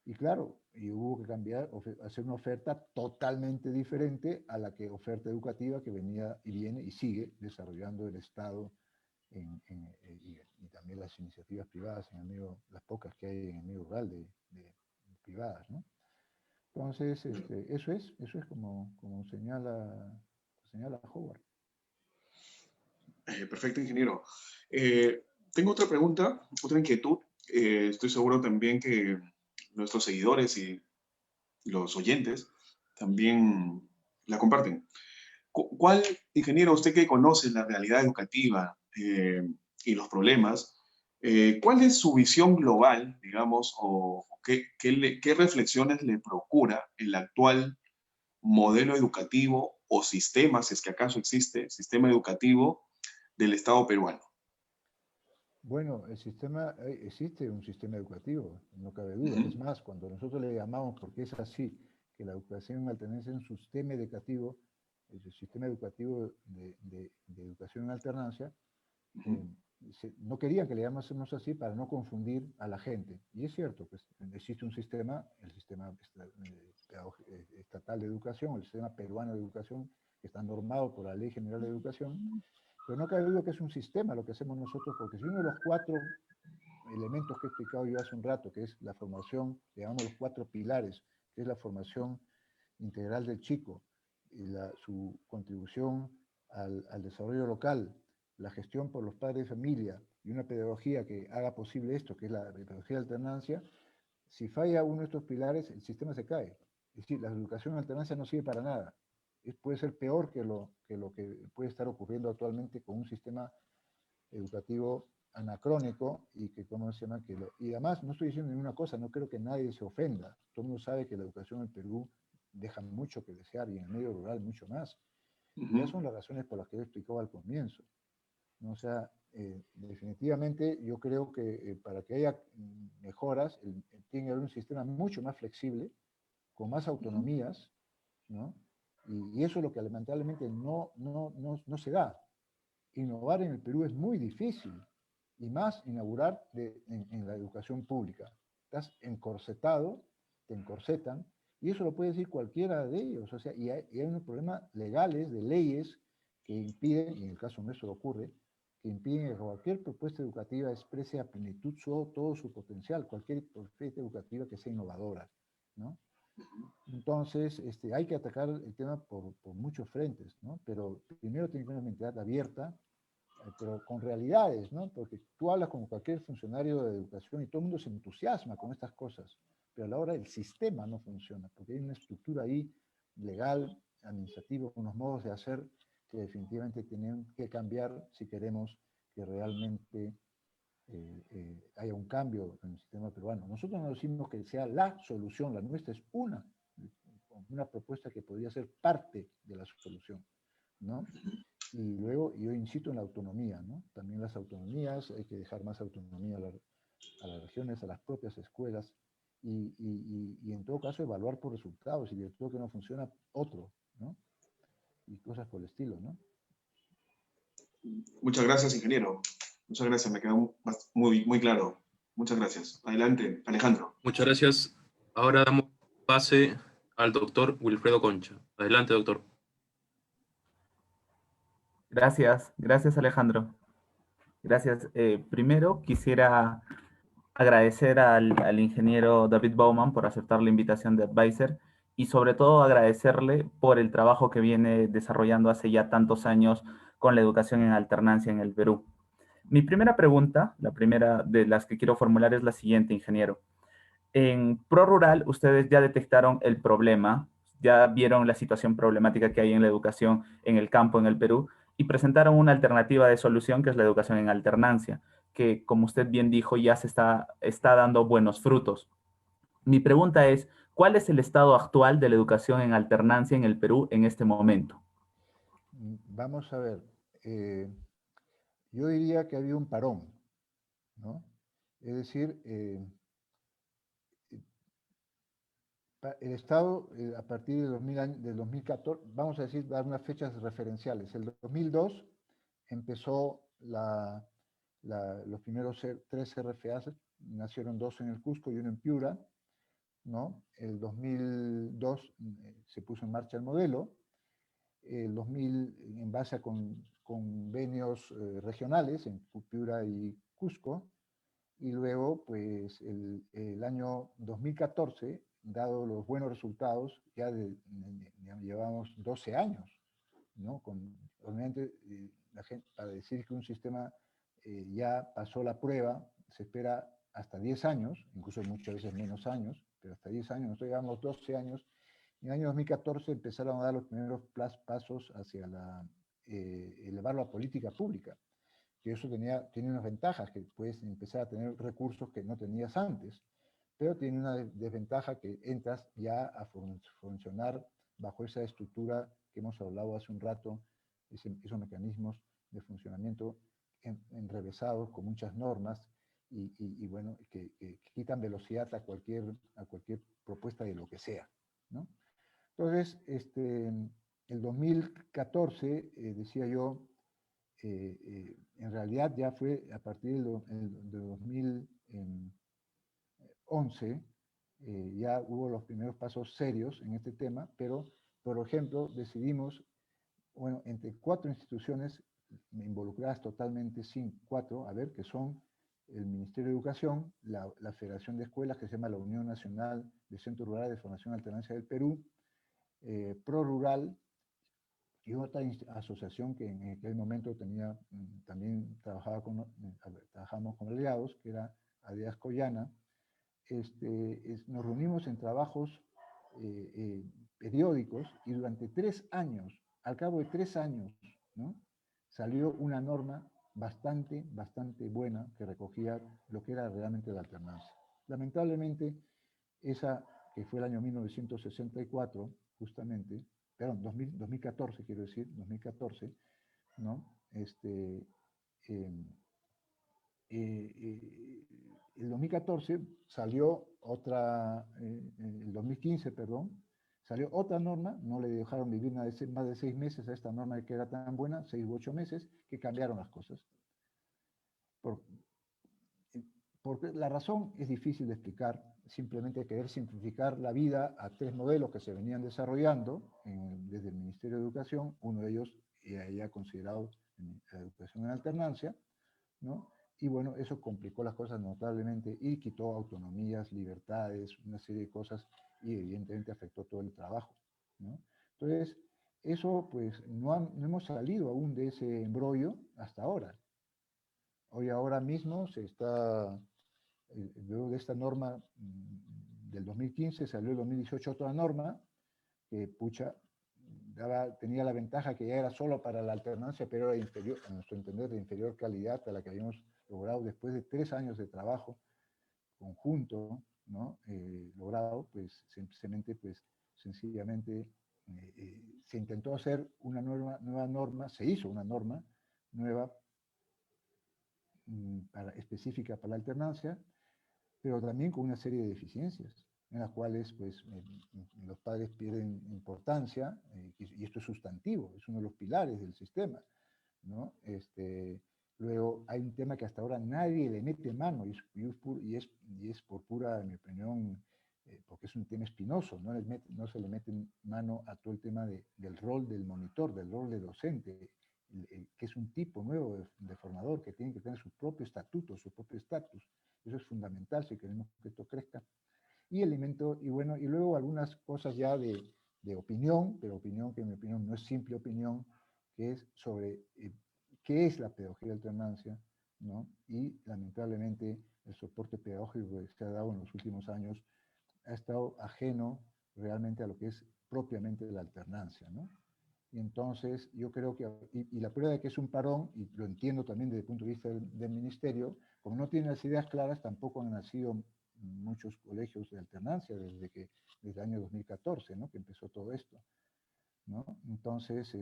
Y claro, y hubo que cambiar, hacer una oferta totalmente diferente a la que oferta educativa que venía y viene y sigue desarrollando el Estado y también las iniciativas privadas en el medio, las pocas que hay en el medio rural de privadas, ¿no? Entonces, eso es como señala Howard. Perfecto, ingeniero. Tengo otra pregunta, otra inquietud. Estoy seguro también que nuestros seguidores y los oyentes también la comparten. ¿Cuál, ingeniero, usted que conoce la realidad educativa y los problemas, cuál es su visión global, digamos, o qué reflexiones le procura el actual modelo educativo o sistema, si es que acaso existe, sistema educativo del Estado peruano? Bueno, existe un sistema educativo, no cabe duda. Es más, cuando nosotros le llamamos, porque es así, que la educación en alternancia es un sistema educativo, es el sistema educativo de educación en alternancia, no querían que le llamásemos así para no confundir a la gente. Y es cierto, pues existe un sistema, el sistema estatal de educación, el sistema peruano de educación, que está normado por la Ley General de Educación, pero no cabe duda que es un sistema lo que hacemos nosotros, porque si uno de los 4 elementos que he explicado yo hace un rato, que es la formación, llamamos los 4 pilares, que es la formación integral del chico, y su contribución al desarrollo local, la gestión por los padres de familia y una pedagogía que haga posible esto, que es la pedagogía de alternancia, si falla uno de estos pilares, el sistema se cae. Es decir, la educación en alternancia no sirve para nada. Puede ser peor que lo que puede estar ocurriendo actualmente con un sistema educativo anacrónico y que, ¿cómo se llama? Y además, no estoy diciendo ninguna cosa, no creo que nadie se ofenda. Todo el mundo sabe que la educación en Perú deja mucho que desear y en el medio rural mucho más. Y esas son las razones por las que yo explicaba al comienzo, ¿no? O sea, definitivamente yo creo que para que haya mejoras, tiene que haber un sistema mucho más flexible, con más autonomías, ¿no? Y eso es lo que lamentablemente no se da. Innovar en el Perú es muy difícil, y más inaugurar en la educación pública. Estás encorsetado, te encorsetan, y eso lo puede decir cualquiera de ellos. O sea, y hay unos problemas legales, de leyes, que impiden, y en el caso nuestro ocurre, que impiden que cualquier propuesta educativa exprese a plenitud todo su potencial, cualquier propuesta educativa que sea innovadora, ¿no? Entonces, hay que atacar el tema por muchos frentes, ¿no? Pero primero tiene que haber una mentalidad abierta, pero con realidades, ¿no? Porque tú hablas con cualquier funcionario de educación y todo el mundo se entusiasma con estas cosas, pero a la hora el sistema no funciona, porque hay una estructura ahí legal, administrativa, unos modos de hacer que definitivamente tienen que cambiar si queremos que realmente haya un cambio en el sistema peruano. Nosotros no decimos que sea la solución, la nuestra es una propuesta que podría ser parte de la solución, ¿no? Y luego yo insisto en la autonomía, ¿no? También las autonomías, hay que dejar más autonomía a las regiones, a las propias escuelas, y en todo caso evaluar por resultados, y de todo que no funciona, otro, ¿no? Y cosas por el estilo, ¿no? Muchas gracias, ingeniero. Muchas gracias, me quedó muy claro. Muchas gracias. Adelante, Alejandro. Muchas gracias. Ahora damos pase al doctor Wilfredo Concha. Adelante, doctor. Gracias Alejandro. Gracias. Primero quisiera agradecer al ingeniero David Bauman por aceptar la invitación de Advisor y sobre todo agradecerle por el trabajo que viene desarrollando hace ya tantos años con la educación en alternancia en el Perú. Mi primera pregunta, la primera de las que quiero formular es la siguiente, ingeniero. En ProRural ustedes ya detectaron el problema, ya vieron la situación problemática que hay en la educación en el campo en el Perú y presentaron una alternativa de solución que es la educación en alternancia, que como usted bien dijo ya está dando buenos frutos. Mi pregunta es, ¿cuál es el estado actual de la educación en alternancia en el Perú en este momento? Vamos a ver, yo diría que había un parón, ¿no? Es decir, el Estado, a partir del 2014, vamos a decir, dar unas fechas referenciales. El 2002 empezó los primeros tres RFAs, nacieron dos en el Cusco y uno en Piura, ¿no? El 2002 se puso en marcha el modelo. El 2000, en base a convenios regionales en Piura y Cusco, y luego, pues, el año 2014, dado los buenos resultados, ya llevamos 12 años, ¿no? Obviamente, la gente, para decir que un sistema ya pasó la prueba, se espera hasta 10 años, incluso muchas veces menos años, pero hasta 10 años, nosotros llevamos 12 años. En el año 2014 empezaron a dar los primeros pasos hacia elevarlo a política pública, que eso tiene unas ventajas, que puedes empezar a tener recursos que no tenías antes, pero tiene una desventaja que entras ya a funcionar bajo esa estructura que hemos hablado hace un rato, esos mecanismos de funcionamiento enrevesados con muchas normas y bueno, que quitan velocidad a cualquier propuesta de lo que sea, ¿no? Entonces, el 2014, decía yo, en realidad ya fue a partir de 2011, ya hubo los primeros pasos serios en este tema, pero, por ejemplo, decidimos, bueno, entre 4 instituciones involucradas totalmente, a ver, que son el Ministerio de Educación, la Federación de Escuelas, que se llama la Unión Nacional de Centros Rurales de Formación Alternancia del Perú, ProRural, y otra asociación que en aquel momento también trabajamos con aliados, que era Adidas Collana. Nos reunimos en trabajos periódicos y durante 3 años, al cabo de 3 años, ¿no?, salió una norma bastante buena que recogía lo que era realmente la alternancia. Lamentablemente, esa que fue el año 1964, justamente, perdón, 2014 quiero decir, 2014, ¿no? El 2014 salió el 2015, perdón, salió otra norma, no le dejaron vivir más de 6 meses a esta norma que era tan buena, 6 u 8 meses, que cambiaron las cosas. Porque la razón es difícil de explicar, simplemente querer simplificar la vida a 3 modelos que se venían desarrollando desde el Ministerio de Educación, uno de ellos ya considerado la educación en alternancia, ¿no? Y bueno, eso complicó las cosas notablemente y quitó autonomías, libertades, una serie de cosas y evidentemente afectó todo el trabajo, ¿no? Entonces, eso pues no hemos salido aún de ese embrollo hasta ahora. Ahora mismo luego de esta norma del 2015, salió el 2018 otra norma que, tenía la ventaja que ya era solo para la alternancia, pero era inferior, a nuestro entender, de inferior calidad a la que habíamos logrado después de 3 años de trabajo conjunto, ¿no? Logrado, pues simplemente, pues sencillamente se intentó hacer una nueva norma, se hizo una norma nueva específica para la alternancia, pero también con una serie de deficiencias, en las cuales pues, los padres pierden importancia, y esto es sustantivo, es uno de los pilares del sistema, ¿no? Luego hay un tema que hasta ahora nadie le mete mano, y es por pura, en mi opinión, porque es un tema espinoso, no se le mete mano a todo el tema del rol del monitor, del rol de docente, que es un tipo nuevo de formador que tiene que tener su propio estatuto, su propio estatus. Eso es fundamental si queremos que esto crezca. Y bueno, y luego algunas cosas ya de opinión, pero opinión que en mi opinión no es simple opinión, que es sobre qué es la pedagogía de alternancia, ¿no? Y lamentablemente el soporte pedagógico que se ha dado en los últimos años ha estado ajeno realmente a lo que es propiamente la alternancia, ¿no? Y entonces yo creo que, y la prueba de que es un parón, y lo entiendo también desde el punto de vista del ministerio, como no tiene las ideas claras, tampoco han nacido muchos colegios de alternancia desde el año 2014, ¿no? Que empezó todo esto, ¿no? Entonces,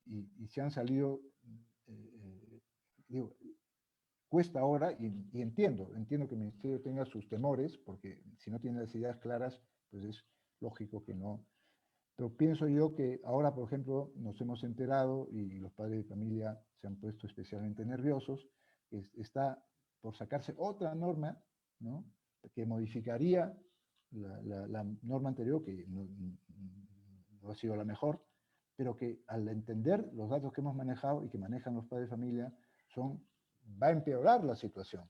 y se han salido, digo, cuesta ahora, y entiendo que el ministerio tenga sus temores, porque si no tiene las ideas claras, pues es lógico que no. Pero pienso yo que ahora, por ejemplo, nos hemos enterado y los padres de familia se han puesto especialmente nerviosos, está por sacarse otra norma, ¿no? Que modificaría la norma anterior, que no ha sido la mejor, pero que al entender los datos que hemos manejado y que manejan los padres de familia, va a empeorar la situación,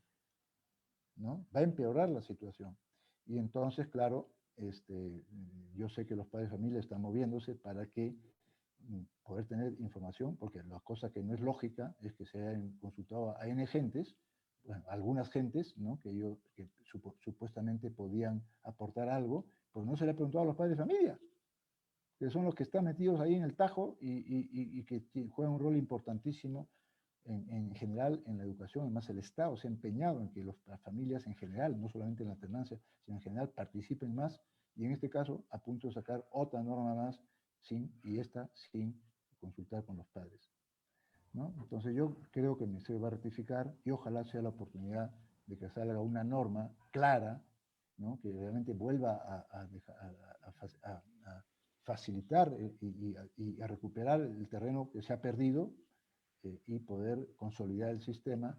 ¿no? Va a empeorar la situación. Y entonces, claro, yo sé que los padres de familia están moviéndose para que poder tener información, porque la cosa que no es lógica es que se hayan consultado a N gentes, bueno, algunas gentes, ¿no? que supuestamente podían aportar algo, pues no se le ha preguntado a los padres de familia, que son los que están metidos ahí en el tajo y que juegan un rol importantísimo en general en la educación. Además, el Estado se ha empeñado en que las familias en general, no solamente en la alternancia, sino en general participen más, y en este caso a punto de sacar otra norma más sin consultar con los padres, ¿no? Entonces yo creo que el Ministerio va a rectificar y ojalá sea la oportunidad de que salga una norma clara, ¿no? Que realmente vuelva a facilitar y a recuperar el terreno que se ha perdido, y poder consolidar el sistema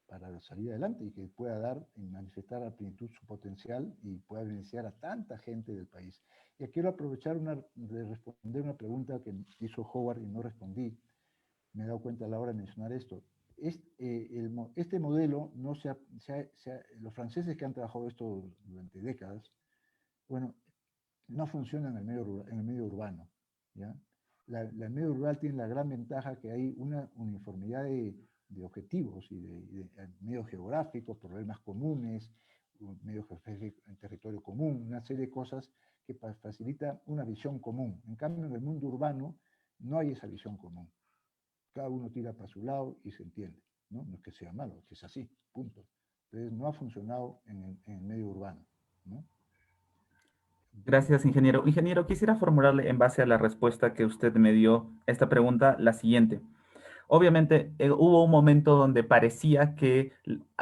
para salir adelante y que pueda dar y manifestar a plenitud su potencial y pueda beneficiar a tanta gente del país. Y quiero aprovechar de responder una pregunta que hizo Howard y no respondí. Me he dado cuenta a la hora de mencionar esto. Este modelo, los franceses que han trabajado esto durante décadas, bueno, no funciona en el medio urbano, ¿ya? El medio rural tiene la gran ventaja que hay una uniformidad de objetivos y de medios geográficos, problemas comunes, medios en territorio común, una serie de cosas que facilita una visión común. En cambio, en el mundo urbano no hay esa visión común. Cada uno tira para su lado y se entiende, ¿no? No es que sea malo, es que es así, punto. Entonces, no ha funcionado en el medio urbano, ¿no? Gracias, ingeniero. Ingeniero, quisiera formularle en base a la respuesta que usted me dio esta pregunta, la siguiente. Obviamente, hubo un momento donde parecía que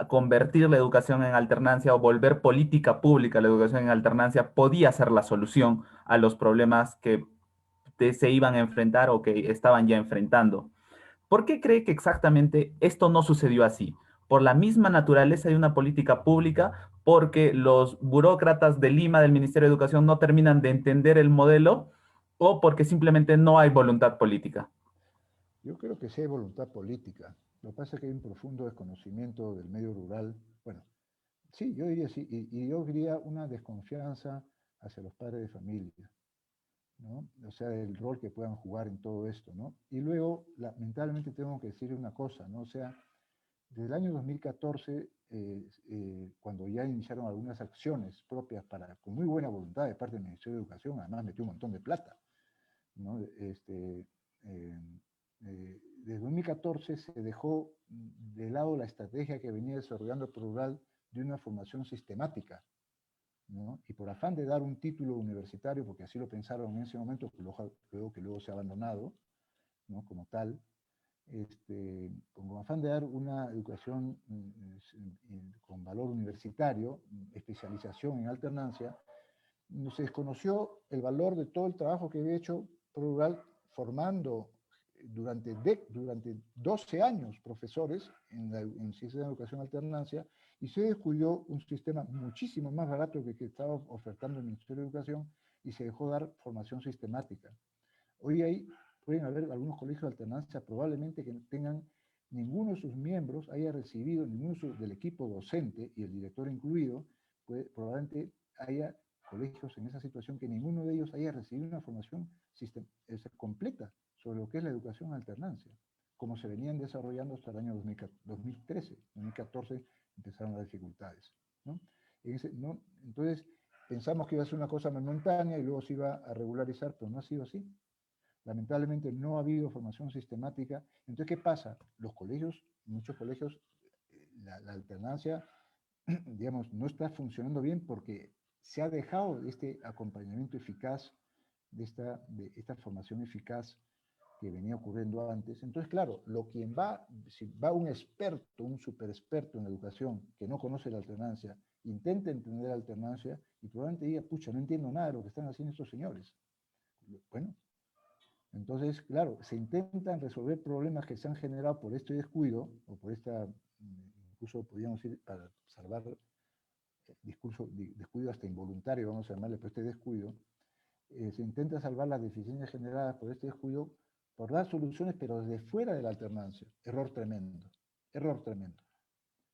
convertir la educación en alternancia o volver política pública la educación en alternancia podía ser la solución a los problemas que se iban a enfrentar o que estaban ya enfrentando. ¿Por qué cree que exactamente esto no sucedió así? ¿Por la misma naturaleza de una política pública? ¿Porque los burócratas de Lima, del Ministerio de Educación, no terminan de entender el modelo? ¿O porque simplemente no hay voluntad política? Yo creo que sí hay voluntad política. Lo que pasa es que hay un profundo desconocimiento del medio rural. Bueno, sí, yo diría sí, y yo diría una desconfianza hacia los padres de familia, ¿no? O sea, el rol que puedan jugar en todo esto, ¿no? Y luego, lamentablemente, tengo que decir una cosa, ¿no? O sea, desde el año 2014, cuando ya iniciaron algunas acciones propias con muy buena voluntad de parte del Ministerio de Educación, además metió un montón de plata, ¿no? Desde 2014 se dejó de lado la estrategia que venía desarrollando el Rural de una formación sistemática, ¿no? Y por afán de dar un título universitario, porque así lo pensaron en ese momento, que luego se ha abandonado, ¿no? Como tal, como afán de dar una educación con valor universitario, especialización en alternancia, se desconoció el valor de todo el trabajo que había hecho Rural formando durante 12 años profesores en ciencias de educación alternancia, y se descubrió un sistema muchísimo más barato que el que estaba ofertando el Ministerio de Educación, y se dejó dar formación sistemática. Hoy pueden haber algunos colegios de alternancia probablemente que tengan ninguno de sus miembros haya recibido, ninguno del equipo docente y el director incluido, probablemente haya colegios en esa situación que ninguno de ellos haya recibido una formación completa sobre lo que es la educación en alternancia, como se venían desarrollando hasta el año 2013. En 2014 empezaron las dificultades, ¿no? Entonces, pensamos que iba a ser una cosa momentánea y luego se iba a regularizar, pero no ha sido así. Lamentablemente no ha habido formación sistemática. Entonces, ¿qué pasa? Los colegios, muchos colegios, la alternancia, digamos, no está funcionando bien porque se ha dejado este acompañamiento eficaz, de esta formación eficaz que venía ocurriendo antes. Entonces, claro, si va un experto, un super experto en educación que no conoce la alternancia, intenta entender la alternancia y probablemente diga, pucha, no entiendo nada de lo que están haciendo estos señores. Bueno, entonces, claro, se intentan resolver problemas que se han generado por este descuido, o por incluso podríamos decir, para salvar descuido hasta involuntario, vamos a llamarle por este descuido, se intenta salvar las deficiencias generadas por este descuido por dar soluciones, pero desde fuera de la alternancia. Error tremendo, error tremendo.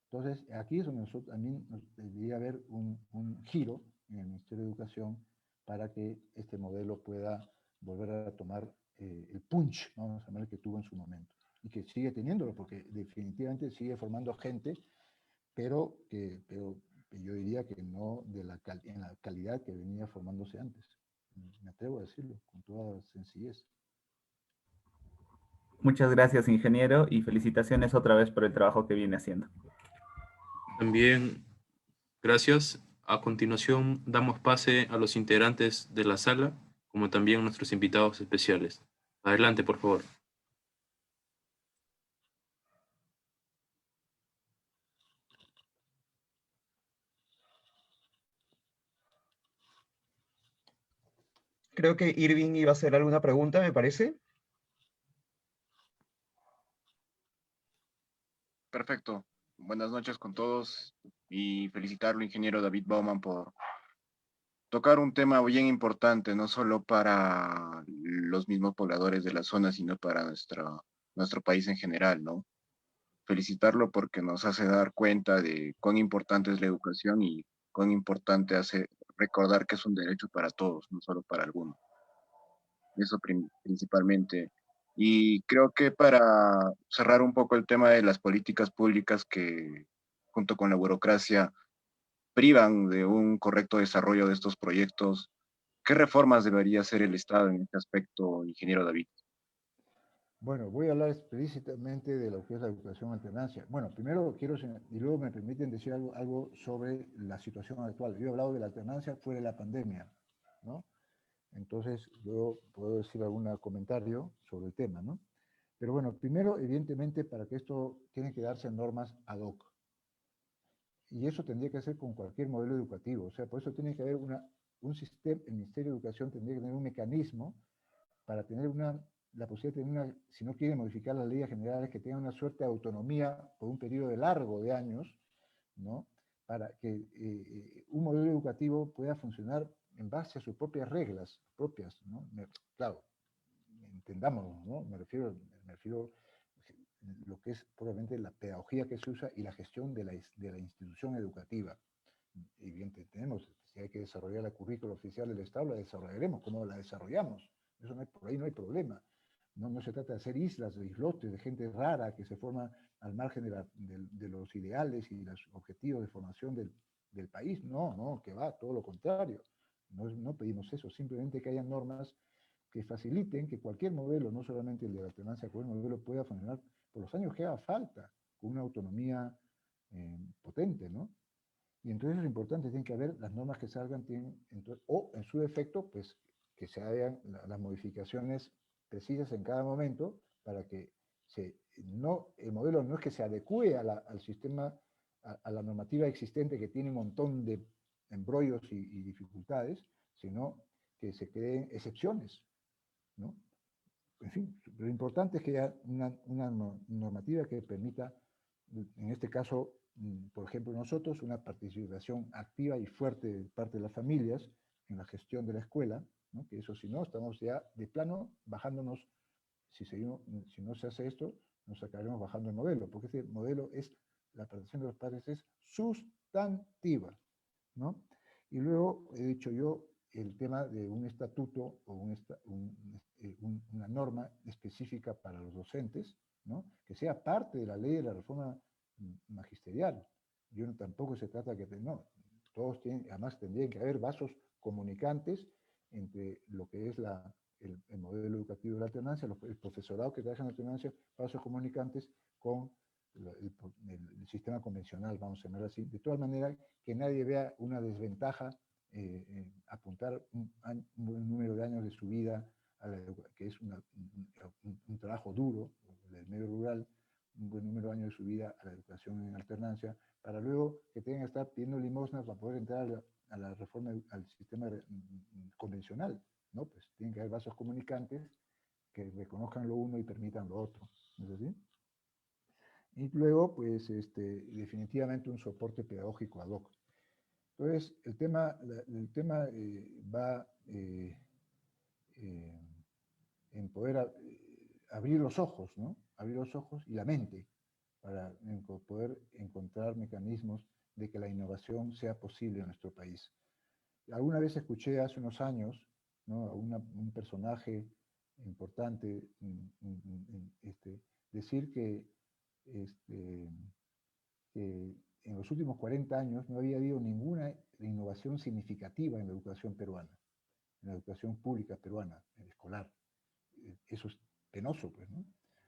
Entonces, aquí es donde a mí nos debería haber un giro en el Ministerio de Educación para que este modelo pueda volver a tomar el punch, vamos a llamar, que tuvo en su momento. Y que sigue teniéndolo, porque definitivamente sigue formando gente, pero yo diría que no en la calidad que venía formándose antes. Me atrevo a decirlo con toda sencillez. Muchas gracias, ingeniero, y felicitaciones otra vez por el trabajo que viene haciendo. También, gracias. A continuación, damos pase a los integrantes de la sala, como también a nuestros invitados especiales. Adelante, por favor. Creo que Irving iba a hacer alguna pregunta, me parece. Perfecto. Buenas noches con todos y felicitarlo, ingeniero David Bauman, por tocar un tema bien importante, no solo para los mismos pobladores de la zona, sino para nuestro país en general, ¿no? Felicitarlo porque nos hace dar cuenta de cuán importante es la educación y cuán importante hace recordar que es un derecho para todos, no solo para algunos. Eso principalmente. Y creo que para cerrar un poco el tema de las políticas públicas que, junto con la burocracia, privan de un correcto desarrollo de estos proyectos, ¿qué reformas debería hacer el Estado en este aspecto, ingeniero David? Bueno, voy a hablar explícitamente de lo que es la educación alternancia. Bueno, primero y luego me permiten decir algo sobre la situación actual. Yo he hablado de la alternancia fuera de la pandemia, ¿no? Entonces, yo puedo decir algún comentario sobre el tema, ¿no? Pero bueno, primero, evidentemente, para que esto tiene que darse normas ad hoc. Y eso tendría que ser con cualquier modelo educativo. O sea, por eso tiene que haber un sistema, el Ministerio de Educación tendría que tener un mecanismo para tener la posibilidad de tener si no quiere modificar las leyes generales, que tenga una suerte de autonomía por un periodo largo de años, ¿no? Para que un modelo educativo pueda funcionar en base a sus propias reglas propias, ¿no? Claro, entendamos, ¿no? Me refiero lo que es probablemente la pedagogía que se usa y la gestión de la institución educativa. Evidentemente, si hay que desarrollar la currícula oficial del Estado, la desarrollaremos. ¿Cómo la desarrollamos? Eso por ahí no hay problema. No se trata de hacer islas, de islotes, de gente rara que se forma al margen de los ideales y los objetivos de formación del país. No, que va, todo lo contrario. No pedimos eso, simplemente que haya normas que faciliten que cualquier modelo, no solamente el de la alternancia, cualquier modelo pueda funcionar por los años que haga falta, con una autonomía potente, ¿no? Y entonces es importante, tienen que haber las normas que salgan, o en su defecto, pues que se hagan las modificaciones precisas en cada momento para que el modelo no es que se adecue al sistema, a la normativa existente que tiene un montón de embrollos y dificultades, sino que se creen excepciones, ¿no? En fin, lo importante es que haya una normativa que permita, en este caso, por ejemplo, nosotros, una participación activa y fuerte de parte de las familias en la gestión de la escuela, ¿no? Que eso, si no, estamos ya de plano bajándonos. Si no se hace esto, nos sacaremos bajando el modelo, porque este modelo la participación de los padres es sustantiva, ¿no? Y luego he dicho yo el tema de un estatuto o una norma específica para los docentes, ¿no? Que sea parte de la ley de la reforma magisterial. Tampoco se trata que, no, todos tienen, además tendrían que haber vasos comunicantes entre lo que es el modelo educativo de la alternancia, el profesorado que trabaja en la alternancia, vasos comunicantes con el sistema convencional, vamos a llamarlo así, de todas maneras que nadie vea una desventaja apuntar un buen número de años de su vida, que es un trabajo duro del medio rural, un buen número de años de su vida a la educación en alternancia, para luego que tengan que estar pidiendo limosnas para poder entrar a la reforma, al sistema convencional, ¿no? Pues tienen que haber vasos comunicantes que reconozcan lo uno y permitan lo otro, ¿no es así? Y luego, pues, definitivamente un soporte pedagógico ad hoc. Entonces, el tema va en poder abrir los ojos, ¿no? Abrir los ojos y la mente para poder encontrar mecanismos de que la innovación sea posible en nuestro país. Alguna vez escuché hace unos años, ¿no?, a un personaje importante decir que en los últimos 40 años no había habido ninguna innovación significativa en la educación peruana, en la educación pública peruana, escolar. Eso es penoso, pues, ¿no?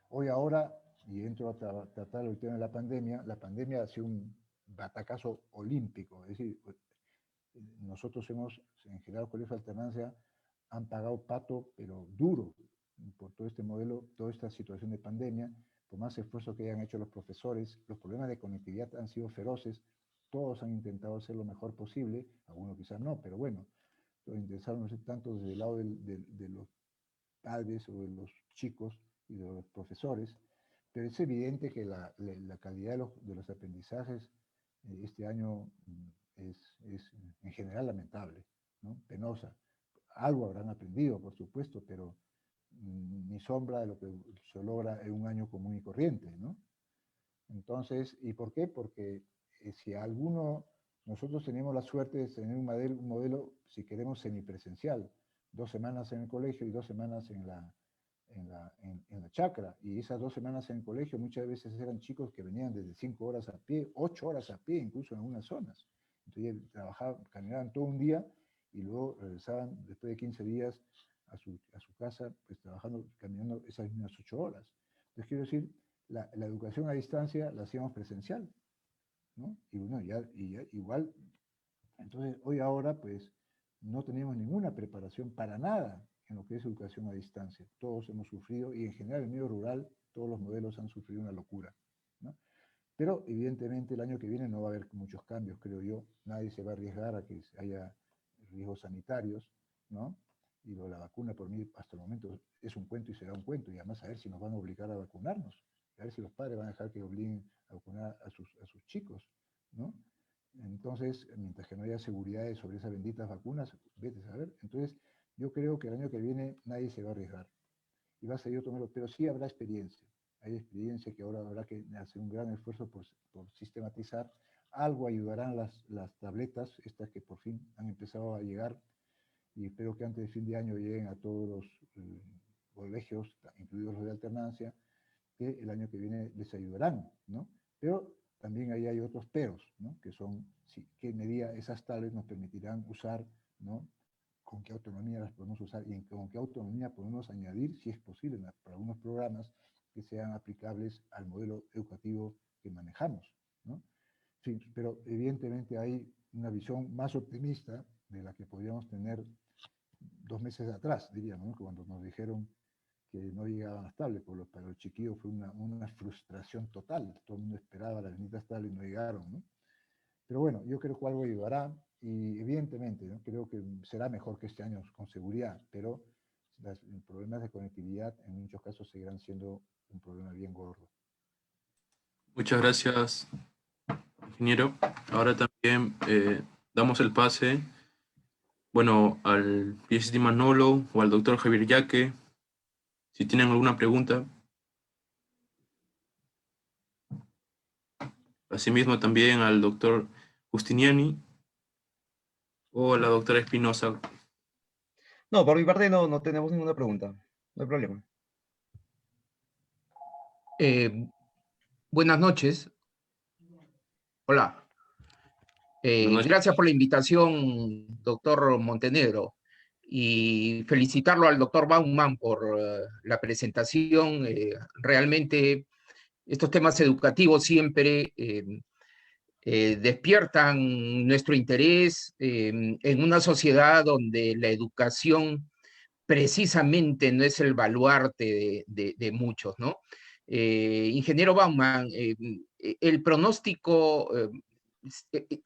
Hoy ahora, y entro a tratar el tema de la pandemia ha sido un batacazo olímpico, es decir, nosotros en general, Colegio de Alternancia, han pagado pato, pero duro, por todo este modelo, toda esta situación de pandemia, por más esfuerzo que hayan hecho los profesores, los problemas de conectividad han sido feroces, todos han intentado hacer lo mejor posible, algunos quizás no, pero bueno, intentaron tanto desde el lado de los padres o de los chicos y de los profesores, pero es evidente que la calidad de los aprendizajes este año es en general lamentable, ¿no? Penosa. Algo habrán aprendido, por supuesto, pero ni sombra de lo que se logra en un año común y corriente, ¿no? Entonces, ¿y por qué? Porque si nosotros tenemos la suerte de tener un modelo, si queremos, semipresencial, 2 semanas en el colegio y 2 semanas en la chacra, y esas 2 semanas en el colegio muchas veces eran chicos que venían desde 5 horas a pie, 8 horas a pie, incluso en algunas zonas. Entonces caminaban todo un día y luego regresaban después de 15 días a su casa, pues trabajando, caminando esas mismas 8 horas. Entonces quiero decir, la educación a distancia la hacíamos presencial, ¿no? Y bueno, igual, entonces hoy ahora pues no tenemos ninguna preparación para nada en lo que es educación a distancia. Todos hemos sufrido, y en general en el medio rural, todos los modelos han sufrido una locura, ¿no? Pero evidentemente el año que viene no va a haber muchos cambios, creo yo. Nadie se va a arriesgar a que haya riesgos sanitarios, ¿no? Y lo de la vacuna, por mí, hasta el momento es un cuento y será un cuento. Y además a ver si nos van a obligar a vacunarnos. A ver si los padres van a dejar que obliguen a vacunar a sus chicos, ¿no? Entonces, mientras que no haya seguridad sobre esas benditas vacunas, vete a saber. Entonces, yo creo que el año que viene nadie se va a arriesgar. Y va a seguir otro modelo, pero sí habrá experiencia. Hay experiencia que ahora habrá que hacer un gran esfuerzo por sistematizar. Algo ayudarán las tabletas, estas que por fin han empezado a llegar, y espero que antes de fin de año lleguen a todos los colegios, incluidos los de alternancia, que el año que viene les ayudarán, ¿no? Pero también ahí hay otros peros, ¿no? Que son, qué medida esas tablets nos permitirán usar, ¿no? Con qué autonomía las podemos usar y con qué autonomía podemos añadir, si es posible, para algunos programas que sean aplicables al modelo educativo que manejamos, ¿no? Sí, pero evidentemente hay una visión más optimista de la que podríamos tener 2 meses atrás, diríamos, ¿no? Cuando nos dijeron que no llegaban las tablets, para los chiquillos fue una frustración total. Todo el mundo esperaba las benditas tablets y no llegaron, ¿no? Pero bueno, yo creo que algo ayudará y evidentemente, ¿no?, creo que será mejor que este año con seguridad, pero los problemas de conectividad en muchos casos seguirán siendo un problema bien gordo. Muchas gracias, ingeniero. Ahora también damos el pase, bueno, al PhD Manolo o al doctor Javier Yaque, si tienen alguna pregunta. Asimismo también al doctor Justiniani o a la doctora Espinosa. No, por mi parte no tenemos ninguna pregunta. No hay problema. Buenas noches. Hola. Buenas noches. Gracias por la invitación, doctor Montenegro, y felicitarlo al doctor Baumann por la presentación. Realmente estos temas educativos siempre despiertan nuestro interés en una sociedad donde la educación precisamente no es el baluarte de muchos, ¿no? Ingeniero Baumann, el pronóstico,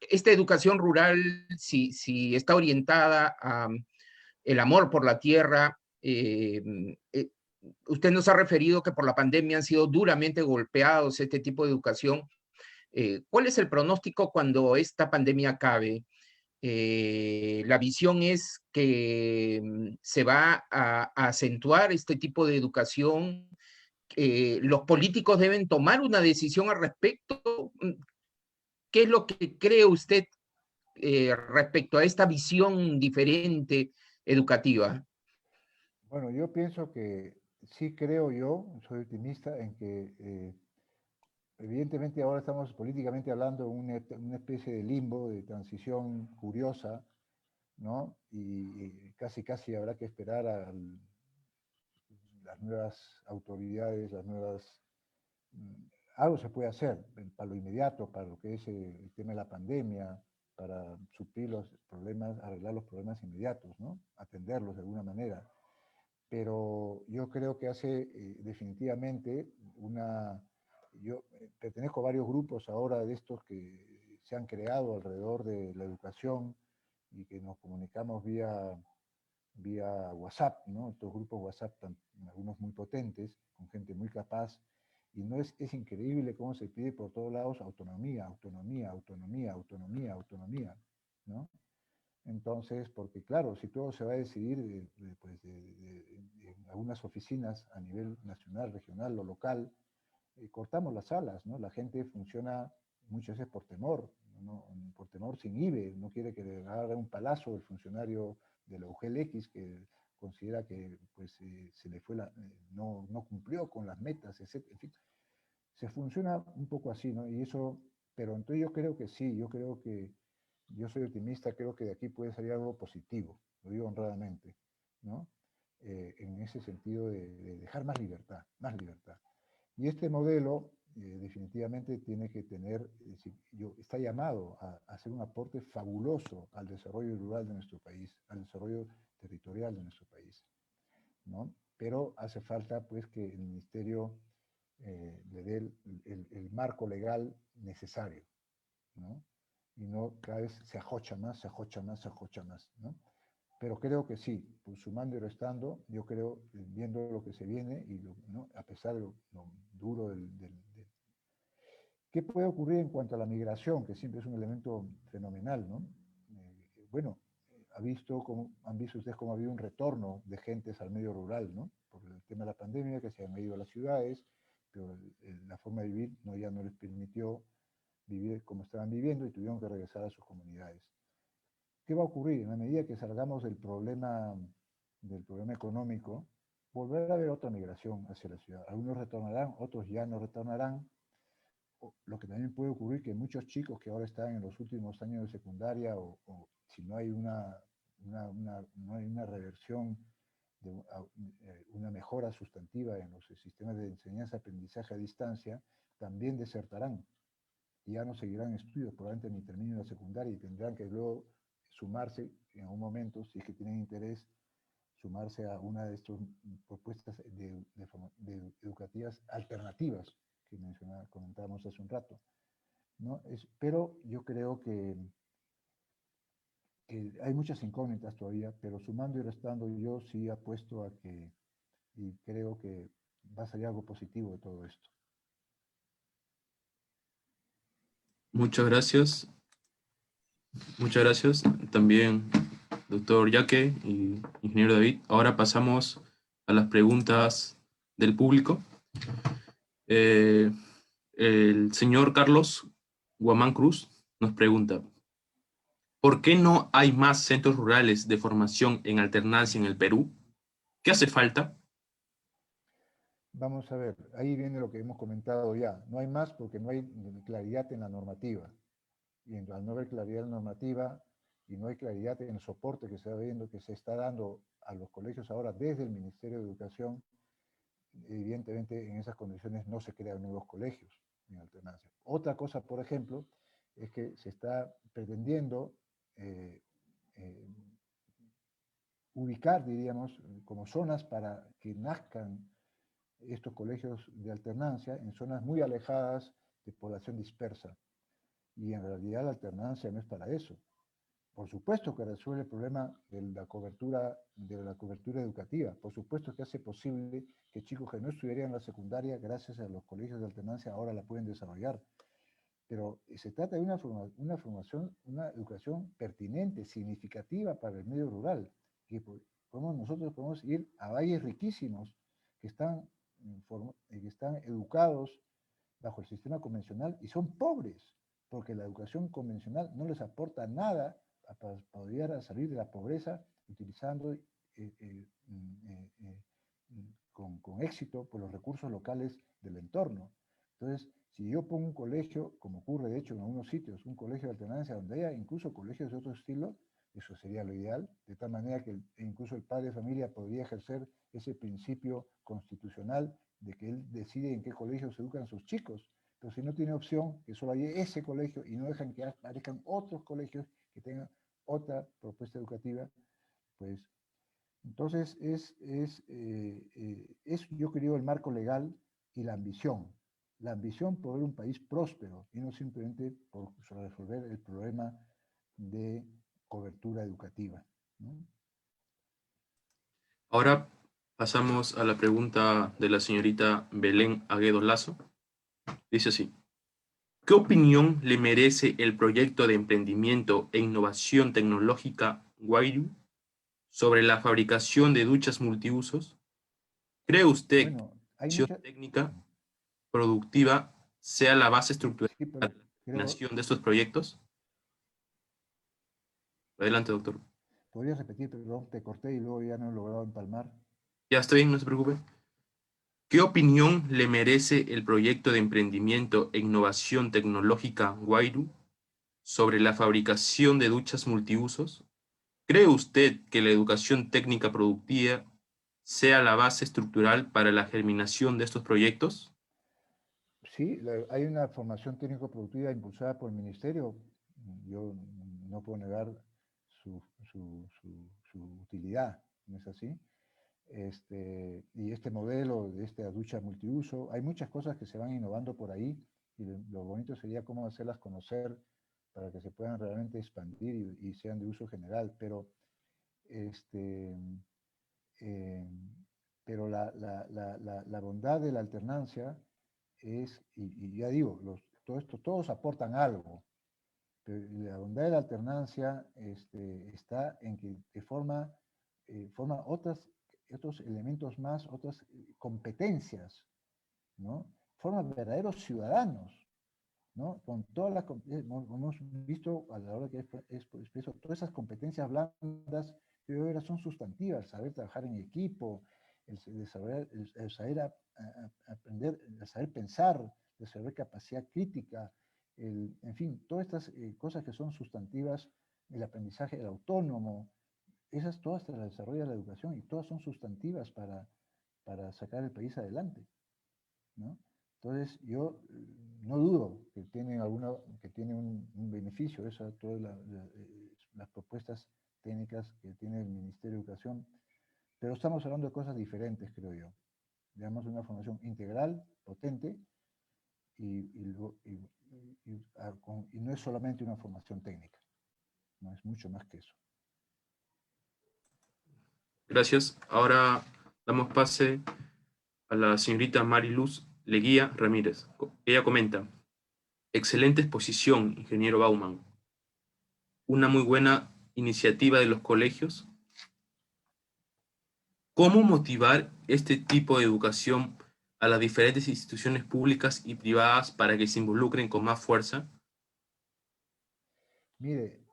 esta educación rural, si está orientada a el amor por la tierra, usted nos ha referido que por la pandemia han sido duramente golpeados este tipo de educación. ¿Cuál es el pronóstico cuando esta pandemia acabe? La visión es que se va a acentuar este tipo de educación. Los políticos deben tomar una decisión al respecto. ¿Qué es lo que cree usted respecto a esta visión diferente educativa? Bueno, yo pienso que sí creo yo, soy optimista en que evidentemente ahora estamos políticamente hablando de una especie de limbo, de transición curiosa, ¿no? Y casi habrá que esperar a las nuevas autoridades, algo se puede hacer para lo inmediato, para lo que es el tema de la pandemia, para suplir los problemas, arreglar los problemas inmediatos, ¿no? Atenderlos de alguna manera. Pero yo creo que hace definitivamente yo pertenezco a varios grupos ahora de estos que se han creado alrededor de la educación y que nos comunicamos vía WhatsApp, ¿no? Estos grupos WhatsApp, algunos muy potentes, con gente muy capaz, y no es increíble cómo se pide por todos lados autonomía, autonomía, autonomía, autonomía, autonomía, ¿no? Entonces, porque claro, si todo se va a decidir en algunas oficinas a nivel nacional, regional o local, cortamos las alas, ¿no? La gente funciona muchas veces por temor, ¿no? Por temor se inhibe, no quiere que le haga un palazo el funcionario de la UGLX que considera que pues, se le fue no cumplió con las metas, etc. En fin, se funciona un poco así, ¿no? Y eso, pero entonces yo creo que sí, yo soy optimista, creo que de aquí puede salir algo positivo, lo digo honradamente, ¿no? En ese sentido de dejar más libertad, más libertad. Y este modelo definitivamente tiene que tener, está llamado a hacer un aporte fabuloso al desarrollo rural de nuestro país, al desarrollo territorial de nuestro país, ¿no? Pero hace falta pues que el ministerio le dé el marco legal necesario, ¿no? Y no cada vez se ajocha más, se ajocha más, se ajocha más, ¿no? Pero creo que sí, pues sumando y restando, yo creo, viendo lo que se viene, y ¿no? A pesar de lo duro ¿Qué puede ocurrir en cuanto a la migración, que siempre es un elemento fenomenal, ¿no? Bueno, han visto ustedes cómo ha habido un retorno de gentes al medio rural, ¿no? Por el tema de la pandemia, que se han ido a las ciudades, pero la forma de vivir ya no les permitió vivir como estaban viviendo y tuvieron que regresar a sus comunidades. ¿Qué va a ocurrir? En la medida que salgamos del problema económico, volverá a haber otra migración hacia la ciudad. Algunos retornarán, otros ya no retornarán. Lo que también puede ocurrir que muchos chicos que ahora están en los últimos años de secundaria o si no hay no hay una reversión, una mejora sustantiva en los sistemas de enseñanza-aprendizaje a distancia, también desertarán y ya no seguirán estudios, probablemente ni terminen la secundaria y tendrán que luego sumarse en algún momento, si es que tienen interés, sumarse a una de estas propuestas educativas alternativas que comentábamos hace un rato, ¿no? Pero yo creo que hay muchas incógnitas todavía, pero sumando y restando yo sí apuesto a que, y creo que va a salir algo positivo de todo esto. Muchas gracias. Muchas gracias también, doctor Yaque y ingeniero David. Ahora pasamos a las preguntas del público. El señor Carlos Guamán Cruz nos pregunta, ¿por qué no hay más centros rurales de formación en alternancia en el Perú? ¿Qué hace falta? Vamos a ver, ahí viene lo que hemos comentado ya. No hay más porque no hay claridad en la normativa, y al no haber claridad normativa y no hay claridad en el soporte que se está viendo, que se está dando a los colegios ahora desde el Ministerio de Educación, evidentemente en esas condiciones no se crean nuevos colegios en alternancia. Otra cosa, por ejemplo, es que se está pretendiendo ubicar, diríamos, como zonas para que nazcan estos colegios de alternancia en zonas muy alejadas de población dispersa. Y en realidad la alternancia no es para eso. Por supuesto que resuelve el problema de la cobertura educativa. Por supuesto que hace posible que chicos que no estudiarían la secundaria, gracias a los colegios de alternancia, ahora la pueden desarrollar. Pero se trata de una formación, una educación pertinente, significativa para el medio rural. Que nosotros podemos ir a valles riquísimos que están educados bajo el sistema convencional y son pobres, porque la educación convencional no les aporta nada para poder salir de la pobreza utilizando con éxito por los recursos locales del entorno. Entonces, si yo pongo un colegio, como ocurre de hecho en algunos sitios, un colegio de alternancia donde haya incluso colegios de otro estilo, eso sería lo ideal, de tal manera que incluso el padre de familia podría ejercer ese principio constitucional de que él decide en qué colegio se educan sus chicos. Pero si no tiene opción, que solo haya ese colegio y no dejan que aparezcan otros colegios que tengan otra propuesta educativa, pues entonces yo creo el marco legal y la ambición. La ambición por ver un país próspero y no simplemente por resolver el problema de cobertura educativa, ¿no? Ahora pasamos a la pregunta de la señorita Belén Aguedo Lazo. Dice así: ¿qué opinión le merece el proyecto de emprendimiento e innovación tecnológica Wairu sobre la fabricación de duchas multiusos? ¿Cree usted que Bueno, la innovación técnica productiva sea la base estructural sí, para pero la creo, coordinación de estos proyectos? Adelante, doctor. ¿podrías repetir? Perdón, te corté y luego ya no he logrado empalmar. Ya está bien, no se preocupe. ¿Qué opinión le merece el proyecto de emprendimiento e innovación tecnológica Wairu sobre la fabricación de duchas multiusos? ¿Cree usted que la educación técnica productiva sea la base estructural para la germinación de estos proyectos? Sí, hay una formación técnico-productiva impulsada por el Ministerio. Yo no puedo negar su utilidad, ¿no es así? Y este modelo de esta ducha multiuso, hay muchas cosas que se van innovando por ahí y lo bonito sería cómo hacerlas conocer para que se puedan realmente expandir y sean de uso general, pero pero la bondad de la alternancia es, y ya digo, todos aportan algo, pero la bondad de la alternancia está en que forma otros elementos más, otras competencias, ¿no? Forma verdaderos ciudadanos, ¿no? Con todas las, hemos visto a la hora que expreso, todas esas competencias blandas que ahora son sustantivas, saber trabajar en equipo, el saber aprender, el saber pensar, el saber capacidad crítica, en fin, todas estas cosas que son sustantivas, el aprendizaje, el autónomo, esas todas se las desarrolla la educación y todas son sustantivas para sacar el país adelante, ¿no? Entonces, yo no dudo que tiene un beneficio todas las propuestas técnicas que tiene el Ministerio de Educación, pero estamos hablando de cosas diferentes, creo yo. Digamos, una formación integral, potente, y no es solamente una formación técnica, no es mucho más que eso. Gracias. Ahora damos pase a la señorita Mariluz Leguía Ramírez. Ella comenta: excelente exposición, ingeniero Baumann. Una muy buena iniciativa de los colegios. ¿Cómo motivar este tipo de educación a las diferentes instituciones públicas y privadas para que se involucren con más fuerza? Mire,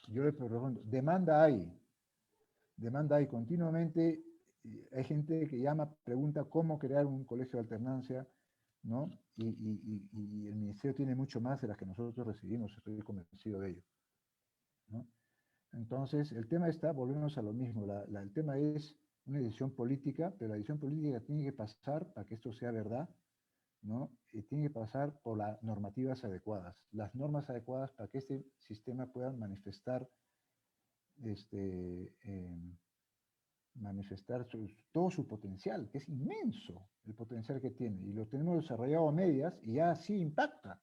yo le pregunto, demanda hay continuamente. Hay gente que llama, pregunta cómo crear un colegio de alternancia, ¿no? Y el ministerio tiene mucho más de las que nosotros recibimos, estoy convencido de ello, ¿no? Entonces, el tema está, volvemos a lo mismo, el tema es una decisión política, pero la decisión política tiene que pasar, para que esto sea verdad, ¿no? Tiene que pasar por las normativas adecuadas, las normas adecuadas para que este sistema pueda manifestar, todo su potencial, que es inmenso el potencial que tiene, y lo tenemos desarrollado a medias y ya sí impacta,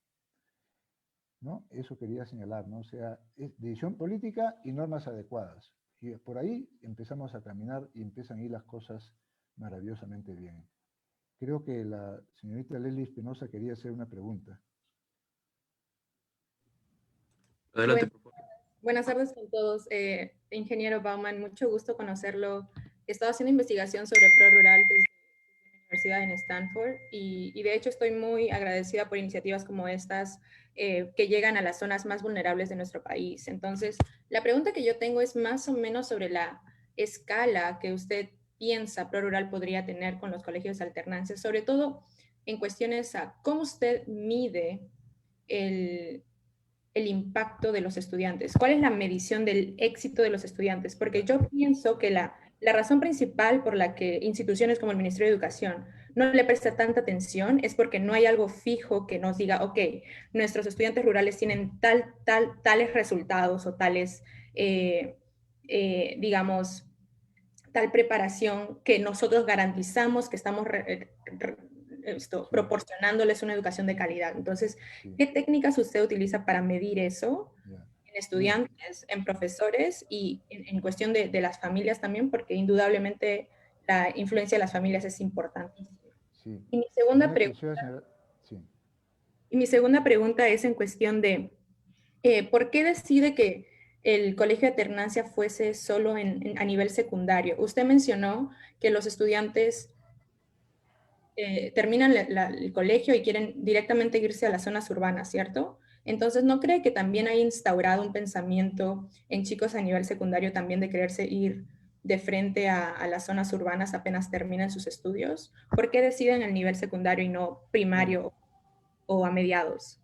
¿no? Eso quería señalar, ¿no? O sea, es decisión política y normas adecuadas. Y por ahí empezamos a caminar y empiezan a ir las cosas maravillosamente bien. Creo que la señorita Leslie Espinosa quería hacer una pregunta. Adelante, por favor. Buenas tardes con todos. Ingeniero Baumann, mucho gusto conocerlo. He estado haciendo investigación sobre ProRural desde mi universidad en Stanford y de hecho estoy muy agradecida por iniciativas como estas que llegan a las zonas más vulnerables de nuestro país. Entonces, la pregunta que yo tengo es más o menos sobre la escala que usted piensa ProRural podría tener con los colegios de alternancia, sobre todo en cuestiones a cómo usted mide el impacto de los estudiantes? ¿Cuál es la medición del éxito de los estudiantes? Porque yo pienso que la razón principal por la que instituciones como el Ministerio de Educación no le presta tanta atención es porque no hay algo fijo que nos diga, ok, nuestros estudiantes rurales tienen tales resultados o tales, digamos, tal preparación que nosotros garantizamos que estamos proporcionándoles una educación de calidad. Entonces, Sí. ¿qué técnicas usted utiliza para medir eso Ya. en estudiantes, en profesores y en cuestión de las familias también? Porque indudablemente la influencia de las familias es importantísima. Sí. Y mi segunda Primero pregunta, quisiera señalar, sí. y mi segunda pregunta es en cuestión de ¿por qué decide que el colegio de alternancia fuese solo a nivel secundario? Usted mencionó que los estudiantes terminan el colegio y quieren directamente irse a las zonas urbanas, ¿cierto? Entonces, ¿no cree que también ha instaurado un pensamiento en chicos a nivel secundario también de quererse ir de frente a las zonas urbanas apenas terminan sus estudios? ¿Por qué deciden el nivel secundario y no primario o a mediados?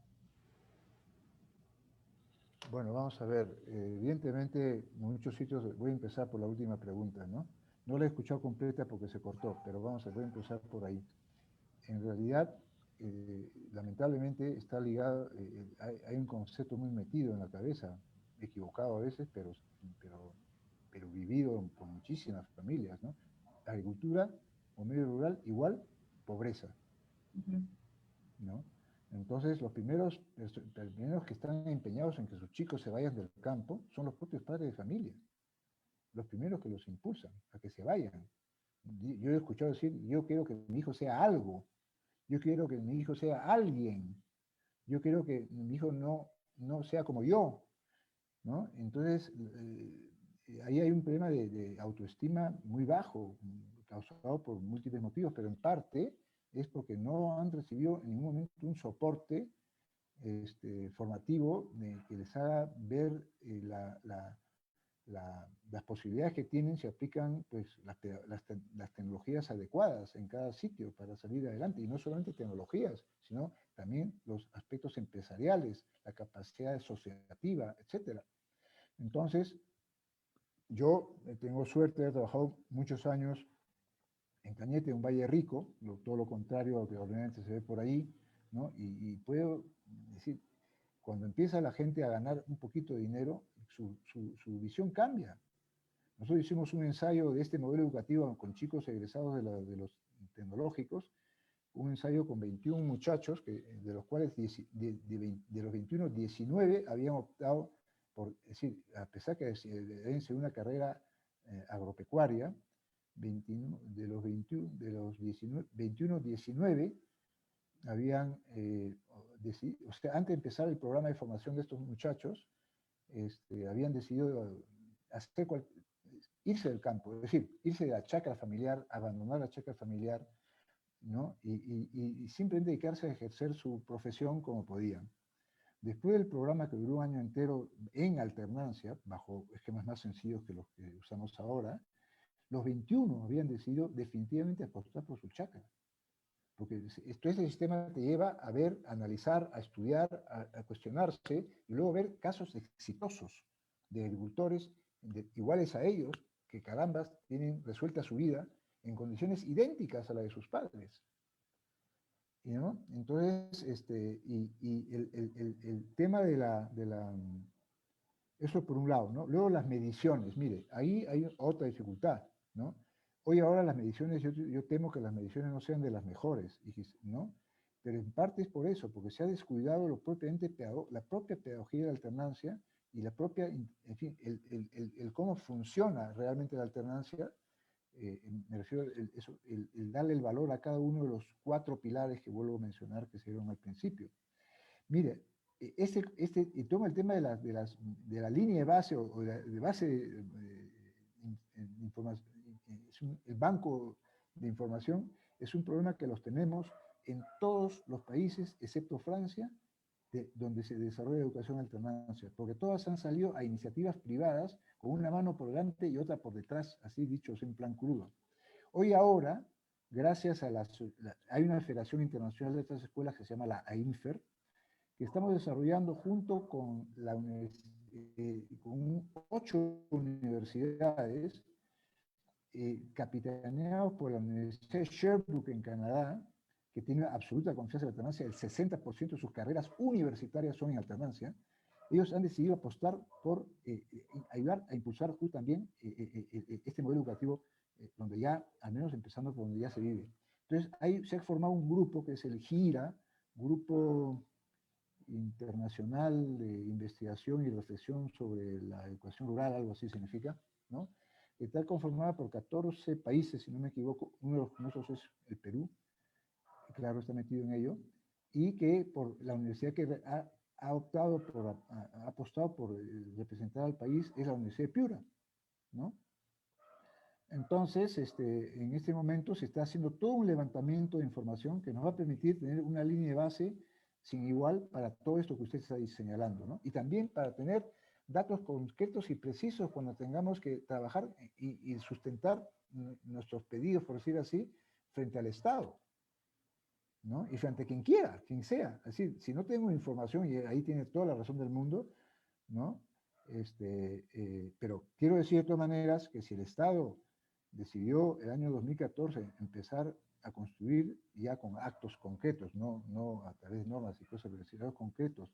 Bueno, vamos a ver. Evidentemente, en muchos sitios, voy a empezar por la última pregunta, ¿no? No la he escuchado completa porque se cortó, pero voy a empezar por ahí. En realidad, lamentablemente está ligado, hay un concepto muy metido en la cabeza, equivocado a veces, pero vivido por muchísimas familias, ¿no? Agricultura o medio rural igual pobreza, ¿no? Entonces, los primeros que están empeñados en que sus chicos se vayan del campo son los propios padres de familia, los primeros que los impulsan a que se vayan. Yo he escuchado decir, yo quiero que mi hijo sea algo, yo quiero que mi hijo sea alguien, yo quiero que mi hijo no sea como yo, ¿no? Entonces, ahí hay un problema de autoestima muy bajo, causado por múltiples motivos, pero en parte es porque no han recibido en ningún momento un soporte formativo que les haga ver las posibilidades que tienen si aplican pues, las tecnologías adecuadas en cada sitio para salir adelante. Y no solamente tecnologías, sino también los aspectos empresariales, la capacidad asociativa, etc. Entonces, yo tengo suerte de haber trabajado muchos años en Cañete, un valle rico, todo lo contrario a lo que obviamente se ve por ahí, ¿no? Y puedo decir, cuando empieza la gente a ganar un poquito de dinero, su visión cambia. Nosotros hicimos un ensayo de este modelo educativo con chicos egresados de los tecnológicos, un ensayo con 21 muchachos, de los cuales de los 21, 19 habían optado por, es decir, a pesar que deben ser una carrera agropecuaria, de los 21, 19 habían decidido, o sea, antes de empezar el programa de formación de estos muchachos, habían decidido irse del campo, es decir, irse de la chacra familiar, abandonar la chacra familiar, ¿no? Y simplemente dedicarse a ejercer su profesión como podían. Después del programa que duró un año entero en alternancia, bajo esquemas más sencillos que los que usamos ahora, los 21 habían decidido definitivamente apostar por su chacra, porque este sistema te lleva a ver, a analizar, a estudiar, a cuestionarse, y luego ver casos exitosos de agricultores iguales a ellos, que carambas tienen resuelta su vida en condiciones idénticas a la de sus padres. ¿No? Entonces, el tema eso por un lado, ¿no? Luego las mediciones, mire, ahí hay otra dificultad, ¿no? Hoy ahora las mediciones, yo temo que las mediciones no sean de las mejores, ¿no? Pero en parte es por eso, porque se ha descuidado la propia pedagogía de la alternancia y la propia, en fin, el cómo funciona realmente la alternancia. Me refiero el darle el valor a cada uno de los 4 pilares que vuelvo a mencionar que se dieron al principio. Mire, y toma el tema de la línea de base o de base de información, el banco de información es un problema que los tenemos en todos los países excepto Francia, donde se desarrolla educación alternancia, porque todas han salido a iniciativas privadas con una mano por delante y otra por detrás, así dichos en plan crudo. Hoy ahora, gracias a hay una federación internacional de estas escuelas que se llama la AINFER, que estamos desarrollando junto con, con 8 universidades, capitaneados por la Universidad de Sherbrooke en Canadá, que tiene absoluta confianza en la alternancia. El 60% de sus carreras universitarias son en alternancia. Ellos han decidido apostar por ayudar a impulsar también este modelo educativo, donde ya, al menos empezando por donde ya se vive. Entonces, ahí se ha formado un grupo que es el GIRA, Grupo Internacional de Investigación y Reflexión sobre la Educación Rural, algo así significa, ¿no? Está conformada por 14 países, si no me equivoco. Uno de los famosos es el Perú, claro, está metido en ello, y que por la universidad que ha apostado por representar al país es la Universidad de Piura, ¿no? Entonces, en este momento se está haciendo todo un levantamiento de información que nos va a permitir tener una línea de base sin igual para todo esto que usted está señalando, ¿no? Y también para tener datos concretos y precisos cuando tengamos que trabajar y sustentar nuestros pedidos, por decir así, frente al Estado, ¿no? Y frente a quien quiera, quien sea. Es decir, si no tengo información, y ahí tiene toda la razón del mundo, ¿no? Pero quiero decir de todas maneras que si el Estado decidió el año 2014 empezar a construir ya con actos concretos, no a través de normas y cosas, pero actos concretos,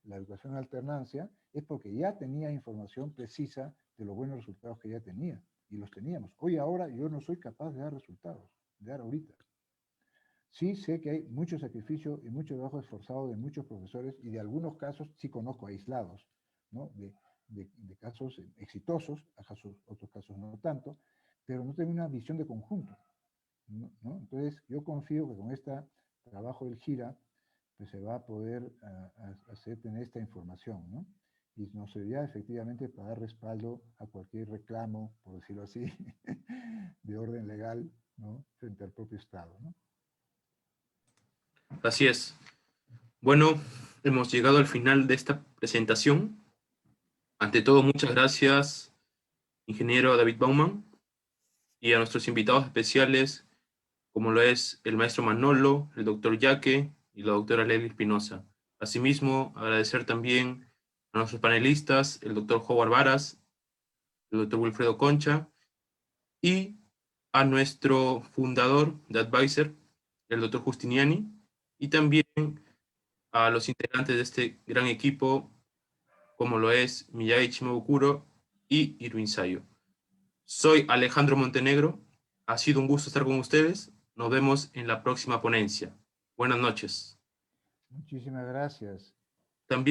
la educación en alternancia, es porque ya tenía información precisa de los buenos resultados que ya tenía, y los teníamos. Hoy ahora yo no soy capaz de dar resultados, de dar ahorita. Sí sé que hay mucho sacrificio y mucho trabajo esforzado de muchos profesores, y de algunos casos sí conozco aislados, ¿no? De casos exitosos, otros casos no tanto, pero no tengo una visión de conjunto, ¿no? Entonces yo confío que con este trabajo del GIRA pues se va a poder tener esta información, ¿no? Y nos serviría efectivamente para dar respaldo a cualquier reclamo, por decirlo así, de orden legal, ¿no? Frente al propio Estado, ¿no? Así es. Bueno, hemos llegado al final de esta presentación. Ante todo, muchas gracias, ingeniero David Baumann, y a nuestros invitados especiales, como lo es el maestro Manolo, el doctor Yaque y la doctora Leslie Espinosa. Asimismo, agradecer también a nuestros panelistas, el doctor Howard Varas, el doctor Wilfredo Concha, y a nuestro fundador de Advisor, el doctor Justiniani, y también a los integrantes de este gran equipo, como lo es Miyagi Chimabukuro y Irwin Sayo. Soy Alejandro Montenegro. Ha sido un gusto estar con ustedes. Nos vemos en la próxima ponencia. Buenas noches. Muchísimas gracias.